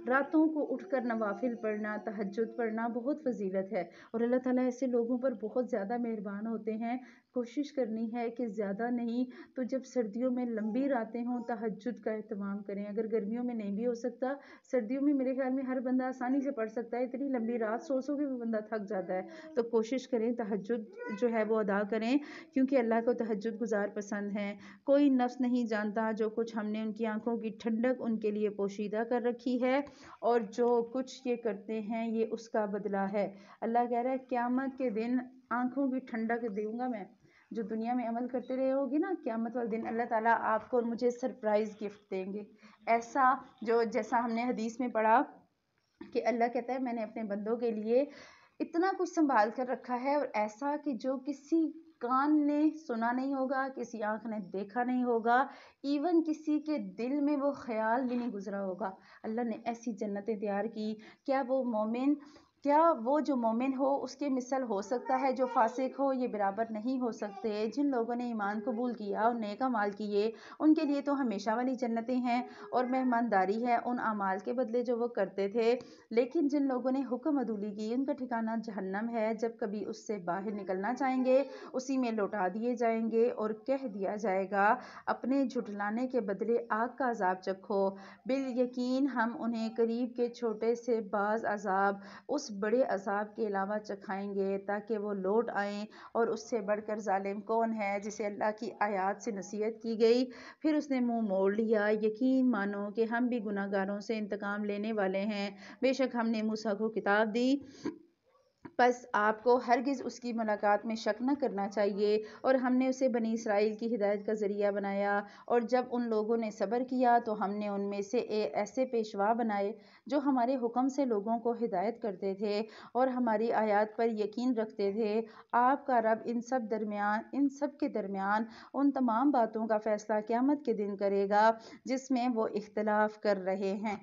A: راتوں کو اٹھ کر نوافل پڑھنا، تہجد پڑھنا بہت فضیلت ہے، اور اللہ تعالیٰ ایسے لوگوں پر بہت زیادہ مہربان ہوتے ہیں۔ کوشش کرنی ہے کہ زیادہ نہیں تو جب سردیوں میں لمبی راتیں ہوں تہجد کا اہتمام کریں، اگر گرمیوں میں نہیں بھی ہو سکتا، سردیوں میں میرے خیال میں ہر بندہ آسانی سے پڑھ سکتا ہے، اتنی لمبی رات سو سو کے بھی بندہ تھک جاتا ہے، تو کوشش کریں تہجد جو ہے وہ ادا کریں، کیونکہ اللہ کو تہجد گزار پسند ہیں۔ کوئی نفس نہیں جانتا جو کچھ ہم نے ان کی آنکھوں کی ٹھنڈک ان کے لیے پوشیدہ کر رکھی ہے، اور جو کچھ یہ کرتے ہیں یہ اس کا بدلہ ہے۔ اللہ کہہ رہا ہے قیامت کے دن آنکھوں کی ٹھنڈک دوں گا میں، جو دنیا میں عمل کرتے رہے ہوگی نا، قیامت والے دن اللہ تعالیٰ آپ کو اور مجھے سرپرائز گفٹ دیں گے، ایسا جو جیسا ہم نے حدیث میں پڑھا کہ اللہ کہتا ہے میں نے اپنے بندوں کے لیے اتنا کچھ سنبھال کر رکھا ہے، اور ایسا کہ جو کسی کان نے سنا نہیں ہوگا، کسی آنکھ نے دیکھا نہیں ہوگا، ایون کسی کے دل میں وہ خیال بھی نہیں گزرا ہوگا۔ اللہ نے ایسی جنتیں تیار کی، کیا وہ جو مومن ہو اس کے مثل ہو سکتا ہے جو فاسق ہو؟ یہ برابر نہیں ہو سکتے۔ جن لوگوں نے ایمان قبول کیا اور نیک اعمال کیے ان کے لیے تو ہمیشہ والی جنتیں ہیں اور مہمانداری ہے ان اعمال کے بدلے جو وہ کرتے تھے، لیکن جن لوگوں نے حکم عدولی کی ان کا ٹھکانہ جہنم ہے، جب کبھی اس سے باہر نکلنا چاہیں گے اسی میں لوٹا دیے جائیں گے اور کہہ دیا جائے گا اپنے جھٹلانے کے بدلے آگ کا عذاب چکھو، بالیقین ہم انہیں قریب کے چھوٹے سے بعض عذاب اس اس بڑے عذاب کے علاوہ چکھائیں گے تاکہ وہ لوٹ آئیں، اور اس سے بڑھ کر ظالم کون ہے جسے اللہ کی آیات سے نصیحت کی گئی پھر اس نے منہ موڑ لیا۔ یقین مانو کہ ہم بھی گناہ گاروں سے انتقام لینے والے ہیں، بے شک ہم نے موسیٰ کو کتاب دی، پس آپ کو ہرگز اس کی ملاقات میں شک نہ کرنا چاہیے، اور ہم نے اسے بنی اسرائیل کی ہدایت کا ذریعہ بنایا، اور جب ان لوگوں نے صبر کیا تو ہم نے ان میں سے ایسے پیشوا بنائے جو ہمارے حکم سے لوگوں کو ہدایت کرتے تھے اور ہماری آیات پر یقین رکھتے تھے۔ آپ کا رب ان سب کے درمیان ان تمام باتوں کا فیصلہ قیامت کے دن کرے گا جس میں وہ اختلاف کر رہے ہیں۔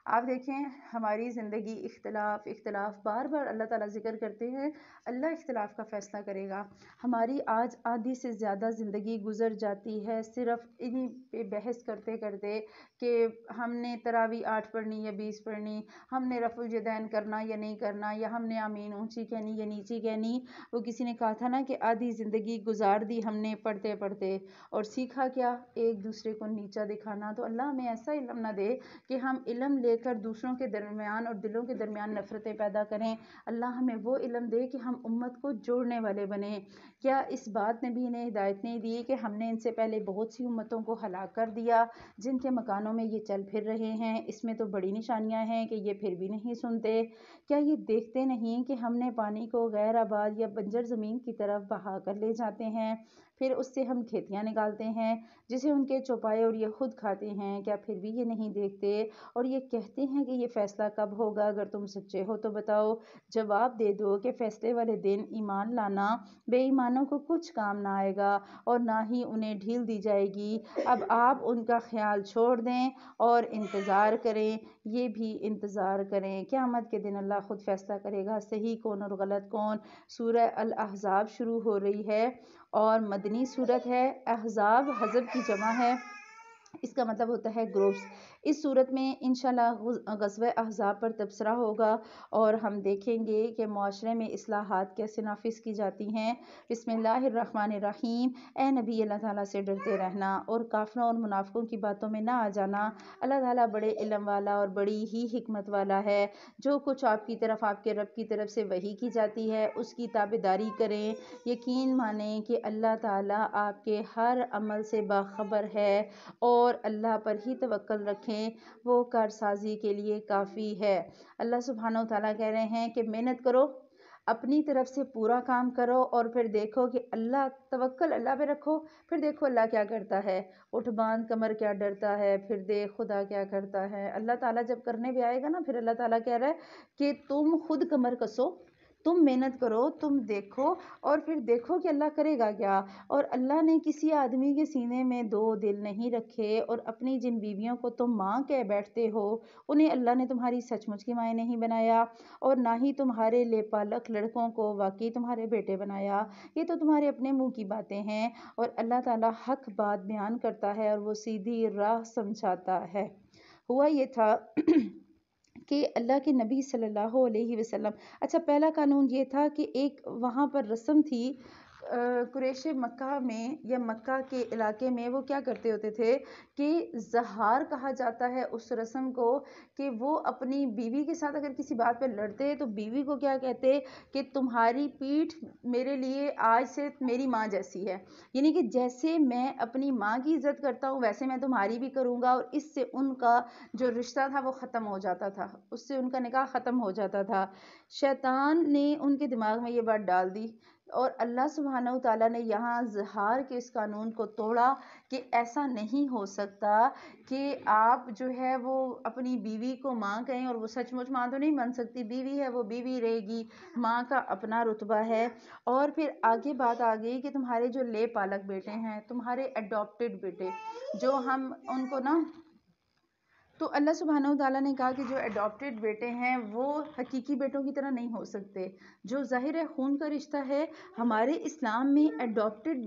A: آپ دیکھیں ہماری زندگی اختلاف بار بار اللہ تعالیٰ ذکر کرتے ہیں، اللہ اختلاف کا فیصلہ کرے گا۔ ہماری آج آدھی سے زیادہ زندگی گزر جاتی ہے صرف انہی پہ بحث کرتے کرتے کہ ہم نے تراویح 8 پڑھنی یا 20 پڑھنی، ہم نے رفع الیدین کرنا یا نہیں کرنا، یا ہم نے آمین اونچی کہنی یا نیچی کہنی۔ وہ کسی نے کہا تھا نا کہ آدھی زندگی گزار دی ہم نے پڑھتے پڑھتے، اور سیکھا کیا؟ ایک دوسرے کو نیچا دکھانا۔ تو اللہ ہمیں ایسا علم نہ دے کہ ہم علم لے کر دوسروں کے درمیان اور دلوں کے درمیان نفرتیں پیدا کریں۔ اللہ ہمیں وہ علم دے کہ ہم امت کو جوڑنے والے بنیں۔ کیا اس بات نے بھی انہیں ہدایت نہیں دی کہ ہم نے ان سے پہلے بہت سی امتوں کو ہلاک کر دیا جن کے مکانوں میں یہ چل پھر رہے ہیں؟ اس میں تو بڑی نشانیاں ہیں کہ یہ پھر بھی نہیں سنتے۔ کیا یہ دیکھتے نہیں کہ ہم نے پانی کو غیر آباد یا بنجر زمین کی طرف بہا کر لے جاتے ہیں، پھر اس سے ہم کھیتیاں نکالتے ہیں جسے ان کے چوپائے اور یہ خود کھاتے ہیں؟ کیا پھر بھی یہ نہیں دیکھتے اور یہ کہتے ہیں کہ یہ فیصلہ کب ہوگا؟ اگر تم سچے ہو تو بتاؤ۔ جواب دے دو کہ فیصلے والے دن ایمان لانا بے ایمانوں کو کچھ کام نہ آئے گا اور نہ ہی انہیں ڈھیل دی جائے گی۔ اب آپ ان کا خیال چھوڑ دیں اور انتظار کریں، یہ بھی انتظار کریں۔ قیامت کے دن اللہ خود فیصلہ کرے گا صحیح کون اور غلط کون۔ سورہ الاحزاب شروع ہو رہی ہے اور مدنی سورت ہے۔ احزاب حزب کی جمع ہے، اس کا مطلب ہوتا ہے گروپس۔ اس صورت میں انشاءاللہ غزوہ احزاب پر تبصرہ ہوگا اور ہم دیکھیں گے کہ معاشرے میں اصلاحات کیسے نافذ کی جاتی ہیں۔ بسم اللہ الرحمن الرحیم۔ اے نبی، اللہ تعالیٰ سے ڈرتے رہنا اور کافروں اور منافقوں کی باتوں میں نہ آ جانا۔ اللہ تعالیٰ بڑے علم والا اور بڑی ہی حکمت والا ہے۔ جو کچھ آپ کی طرف آپ کے رب کی طرف سے وحی کی جاتی ہے اس کی تابعداری کریں۔ یقین مانیں کہ اللہ تعالیٰ آپ کے ہر عمل سے باخبر ہے اور اللہ پر ہی توکل رکھیں، وہ کارسازی کے لیے کافی ہے۔ اللہ سبحانہ وتعالیٰ کہہ رہے ہیں کہ محنت کرو، اپنی طرف سے پورا کام کرو، اور پھر دیکھو کہ توکل اللہ پہ رکھو، پھر دیکھو اللہ کیا کرتا ہے۔ اٹھ باندھ کمر کیا ڈرتا ہے، پھر دیکھ خدا کیا کرتا ہے۔ اللہ تعالیٰ جب کرنے بھی آئے گا نا، پھر اللہ تعالیٰ کہہ رہا ہے کہ تم خود کمر کسو، تم محنت کرو، تم دیکھو، اور پھر دیکھو کہ اللہ کرے گا کیا۔ اور اللہ نے کسی آدمی کے سینے میں 2 دل نہیں رکھے، اور اپنی جن بیویوں کو تم ماں کہہ بیٹھتے ہو انہیں اللہ نے تمہاری سچ مچ کی مائیں نہیں بنایا، اور نہ ہی تمہارے لیپالک لڑکوں کو واقعی تمہارے بیٹے بنایا۔ یہ تو تمہارے اپنے منہ کی باتیں ہیں، اور اللہ تعالیٰ حق بات بیان کرتا ہے اور وہ سیدھی راہ سمجھاتا ہے۔ ہوا یہ تھا کہ اللہ کے نبی صلی اللہ علیہ وسلم، اچھا پہلا قانون یہ تھا کہ ایک وہاں پر رسم تھی قریش مکہ میں یا مکہ کے علاقے میں، وہ کیا کرتے ہوتے تھے کہ زہار کہا جاتا ہے اس رسم کو، کہ وہ اپنی بیوی کے ساتھ اگر کسی بات پہ لڑتے تو بیوی کو کیا کہتے کہ تمہاری پیٹھ میرے لیے آج سے میری ماں جیسی ہے، یعنی کہ جیسے میں اپنی ماں کی عزت کرتا ہوں ویسے میں تمہاری بھی کروں گا، اور اس سے ان کا جو رشتہ تھا وہ ختم ہو جاتا تھا، اس سے ان کا نکاح ختم ہو جاتا تھا۔ شیطان نے ان کے دماغ میں یہ بات ڈال دی، اور اللہ سبحانہ وتعالیٰ نے یہاں زہار کے اس قانون کو توڑا کہ ایسا نہیں ہو سکتا کہ آپ جو ہے وہ اپنی بیوی کو ماں کہیں، اور وہ سچ مچ ماں تو نہیں بن سکتی، بیوی ہے وہ بیوی رہے گی، ماں کا اپنا رتبہ ہے۔ اور پھر آگے بات آ گئی کہ تمہارے جو لے پالک بیٹے ہیں، تمہارے اڈاپٹڈ بیٹے، جو ہم ان کو نا، تو اللہ سبحانہ وتعالیٰ نے کہا کہ جو اڈاپٹڈ بیٹے ہیں وہ حقیقی بیٹوں کی طرح نہیں ہو سکتے۔ جو ظاہر خون کا رشتہ ہے، ہمارے اسلام میں اڈاپٹڈ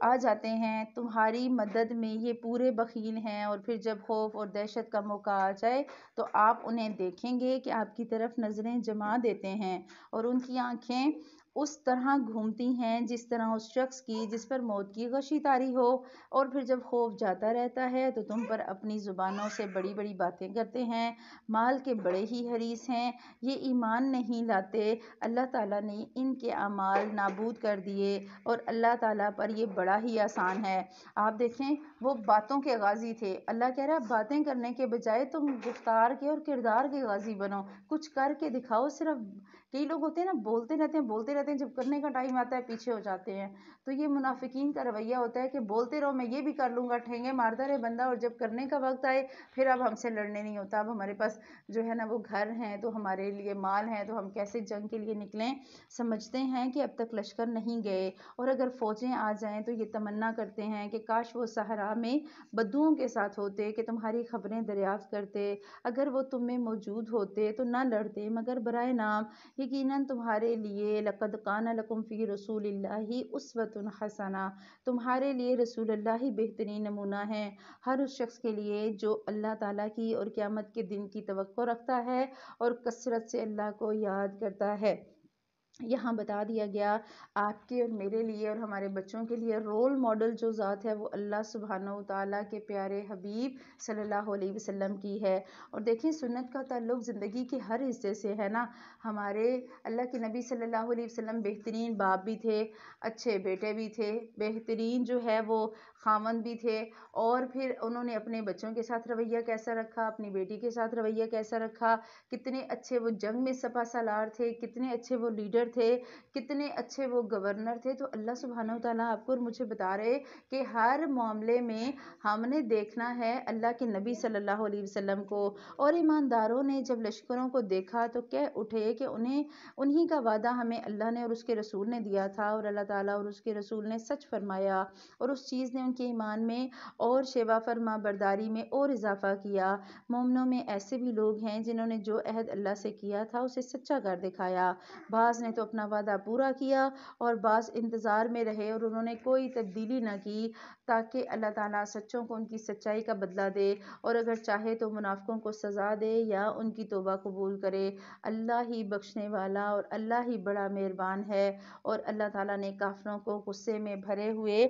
A: آ جاتے ہیں تمہاری مدد میں، یہ پورے بخیل ہیں، اور پھر جب خوف اور دہشت کا موقع آ جائے تو آپ انہیں دیکھیں گے کہ آپ کی طرف نظریں جما دیتے ہیں اور ان کی آنکھیں اس طرح گھومتی ہیں جس طرح اس شخص کی جس پر موت کی غشی طاری ہو، اور پھر جب خوف جاتا رہتا ہے تو تم پر اپنی زبانوں سے بڑی بڑی باتیں کرتے ہیں، مال کے بڑے ہی حریص ہیں، یہ ایمان نہیں لاتے، اللہ تعالیٰ نے ان کے اعمال نابود کر دیے اور اللہ تعالیٰ پر یہ بڑا ہی آسان ہے۔ آپ دیکھیں وہ باتوں کے غازی تھے، اللہ کہہ رہا ہے باتیں کرنے کے بجائے تم گفتار کے اور کردار کے غازی بنو، کچھ کر کے دکھاؤ۔ صرف کئی لوگ ہوتے ہیں نا بولتے رہتے ہیں، جب کرنے کا ٹائم آتا ہے پیچھے ہو جاتے ہیں، تو یہ منافقین کا رویہ ہوتا ہے کہ بولتے رہو میں یہ بھی کر لوں گا، ٹھینگے مارتا رہے بندہ، اور جب کرنے کا وقت آئے پھر اب ہم سے لڑنے نہیں ہوتا، اب ہمارے پاس جو ہے نا وہ گھر ہیں تو ہمارے لیے مال ہیں تو ہم کیسے جنگ کے لیے نکلیں۔ سمجھتے ہیں کہ اب تک لشکر نہیں گئے، اور اگر فوجیں آ جائیں تو یہ تمنا کرتے ہیں کہ کاش وہ صحرا میں بدوؤں کے ساتھ ہوتے کہ تمہاری خبریں دریافت کرتے، اگر وہ تم میں موجود ہوتے تو نہ لڑتے مگر برائے نام، یقیناً تمہارے لیے لقد کان لکم فی رسول اللہ اسوۃ حسنہ، تمہارے لیے رسول اللہ ہی بہترین نمونہ ہے، ہر اس شخص کے لیے جو اللہ تعالیٰ کی اور قیامت کے دن کی توقع رکھتا ہے اور کثرت سے اللہ کو یاد کرتا ہے۔ یہاں بتا دیا گیا آپ کے اور میرے لیے اور ہمارے بچوں کے لیے رول ماڈل جو ذات ہے وہ اللہ سبحانہ و تعالیٰ کے پیارے حبیب صلی اللہ علیہ وسلم کی ہے۔ اور دیکھیں سنت کا تعلق زندگی کے ہر حصے سے ہے نا، ہمارے اللہ کے نبی صلی اللہ علیہ وسلم بہترین باپ بھی تھے، اچھے بیٹے بھی تھے، بہترین جو ہے وہ خاوند بھی تھے، اور پھر انہوں نے اپنے بچوں کے ساتھ رویہ کیسا رکھا، اپنی بیٹی کے ساتھ رویہ کیسا رکھا، کتنے اچھے وہ جنگ میں سپہ سالار تھے، کتنے اچھے وہ لیڈر تھے، کتنے اچھے وہ گورنر تھے۔ تو اللہ سبحانہ وتعالیٰ آپ کو اور مجھے بتا رہے کہ ہر معاملے میں ہم نے دیکھنا ہے اللہ کے نبی صلی اللہ علیہ وسلم کو، اور ایمانداروں نے جب لشکروں کو دیکھا تو کہہ اٹھے کہ انہی کا وعدہ ہمیں اللہ نے اور اس کے رسول نے دیا تھا، اور اللہ تعالیٰ اور اس کے رسول نے سچ فرمایا، اور اس چیز نے ان کے ایمان میں اور شیوا فرما برداری میں اور اضافہ کیا۔ مومنوں میں ایسے بھی لوگ ہیں جنہوں نے جو عہد اللہ سے کیا تھا اسے سچا کر دکھایا، بعض نے تو اپنا وعدہ پورا کیا اور بعض انتظار میں رہے اور انہوں نے کوئی تبدیلی نہ کی، تاکہ اللہ تعالیٰ سچوں کو ان کی سچائی کا بدلہ دے، اور اگر چاہے تو منافقوں کو سزا دے یا ان کی توبہ قبول کرے۔ اللہ ہی بخشنے والا اور اللہ ہی بڑا مہربان ہے۔ اور اللہ تعالیٰ نے کافروں کو غصے میں بھرے ہوئے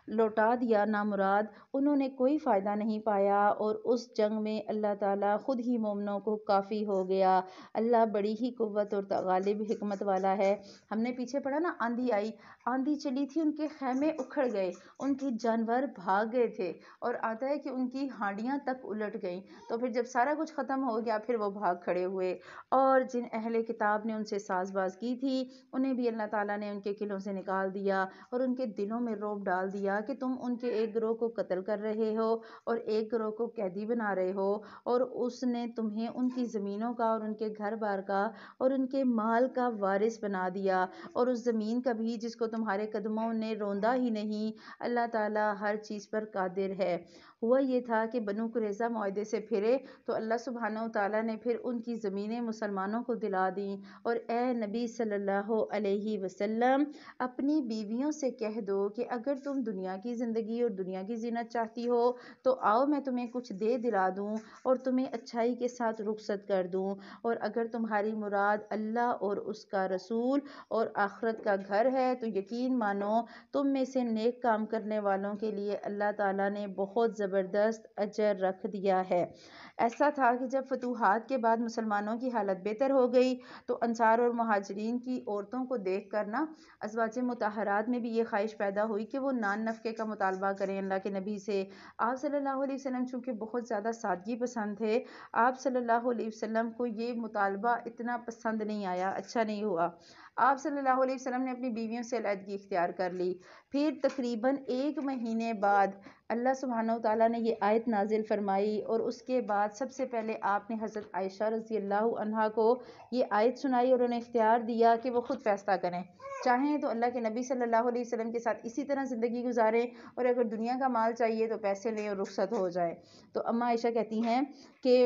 A: لوٹا دیا نامراد، انہوں نے کوئی فائدہ نہیں پایا، اور اس جنگ میں اللہ تعالیٰ خود ہی مومنوں کو کافی ہو گیا۔ اللہ بڑی ہی قوت اور غالب حکمت والا ہے۔ ہم نے پیچھے پڑھا نا آندھی آئی، آندھی چلی تھی، ان کے خیمے اکھڑ گئے، ان کے جانور بھاگ گئے تھے، اور آتا ہے کہ ان کی ہانڈیاں تک الٹ گئیں، تو پھر جب سارا کچھ ختم ہو گیا پھر وہ بھاگ کھڑے ہوئے، اور جن اہل کتاب نے ان سے ساز باز کی تھی انہیں بھی اللہ تعالیٰ نے ان کے قلعوں سے نکال دیا اور ان کے دلوں میں رعب ڈال دیا کہ تم ان کے ایک گروہ کو قتل کر رہے ہو اور ایک گروہ کو قیدی بنا رہے ہو، اور اس نے تمہیں ان کی زمینوں کا اور ان کے گھر بار کا اور ان کے مال کا وارث بنا دیا، اور اس زمین کا بھی جس کو تمہارے قدموں نے روندا ہی نہیں، اللہ تعالیٰ ہر چیز پر قادر ہے۔ ہوا یہ تھا کہ بنو قریظہ معاہدے سے پھرے تو اللہ سبحانہ وتعالیٰ نے پھر ان کی زمینیں مسلمانوں کو دلا دیں، اور اے نبی صلی اللہ علیہ وسلم اپنی بیویوں سے کہہ دو کہ اگر تم دنیا کی زندگی اور دنیا کی زینت چاہتی ہو تو آؤ میں تمہیں کچھ دے دلا دوں اور تمہیں اچھائی کے ساتھ رخصت کر دوں، اور اگر تمہاری مراد اللہ اور اس کا رسول اور آخرت کا گھر ہے تو یقین مانو تم میں سے نیک کام کرنے والوں کے لیے اللہ تعالیٰ نے بہت زبردست اجر رکھ دیا ہے۔ ایسا تھا کہ جب فتوحات کے بعد مسلمانوں کی حالت بہتر ہو گئی تو انصار اور مہاجرین کی عورتوں کو دیکھ کر نا ازواج مطہرات میں بھی یہ خواہش پیدا ہوئی کہ وہ نان نفقے کا مطالبہ کریں اللہ کے نبی سے۔ آپ صلی اللہ علیہ وسلم چونکہ بہت زیادہ سادگی پسند تھے، آپ صلی اللہ علیہ وسلم کو یہ مطالبہ اتنا پسند نہیں آیا، اچھا نہیں ہوا۔ آپ صلی اللہ علیہ وسلم نے اپنی بیویوں سے علیحدگی اختیار کر لی۔ پھر تقریباً 1 مہینے بعد اللہ سبحانہ وتعالیٰ نے یہ آیت نازل فرمائی، اور اس کے بعد سب سے پہلے آپ نے حضرت عائشہ رضی اللہ عنہا کو یہ آیت سنائی اور انہیں اختیار دیا کہ وہ خود فیصلہ کریں، چاہیں تو اللہ کے نبی صلی اللہ علیہ وسلم کے ساتھ اسی طرح زندگی گزاریں، اور اگر دنیا کا مال چاہیے تو پیسے لیں اور رخصت ہو جائیں۔ تو اماں عائشہ کہتی ہیں کہ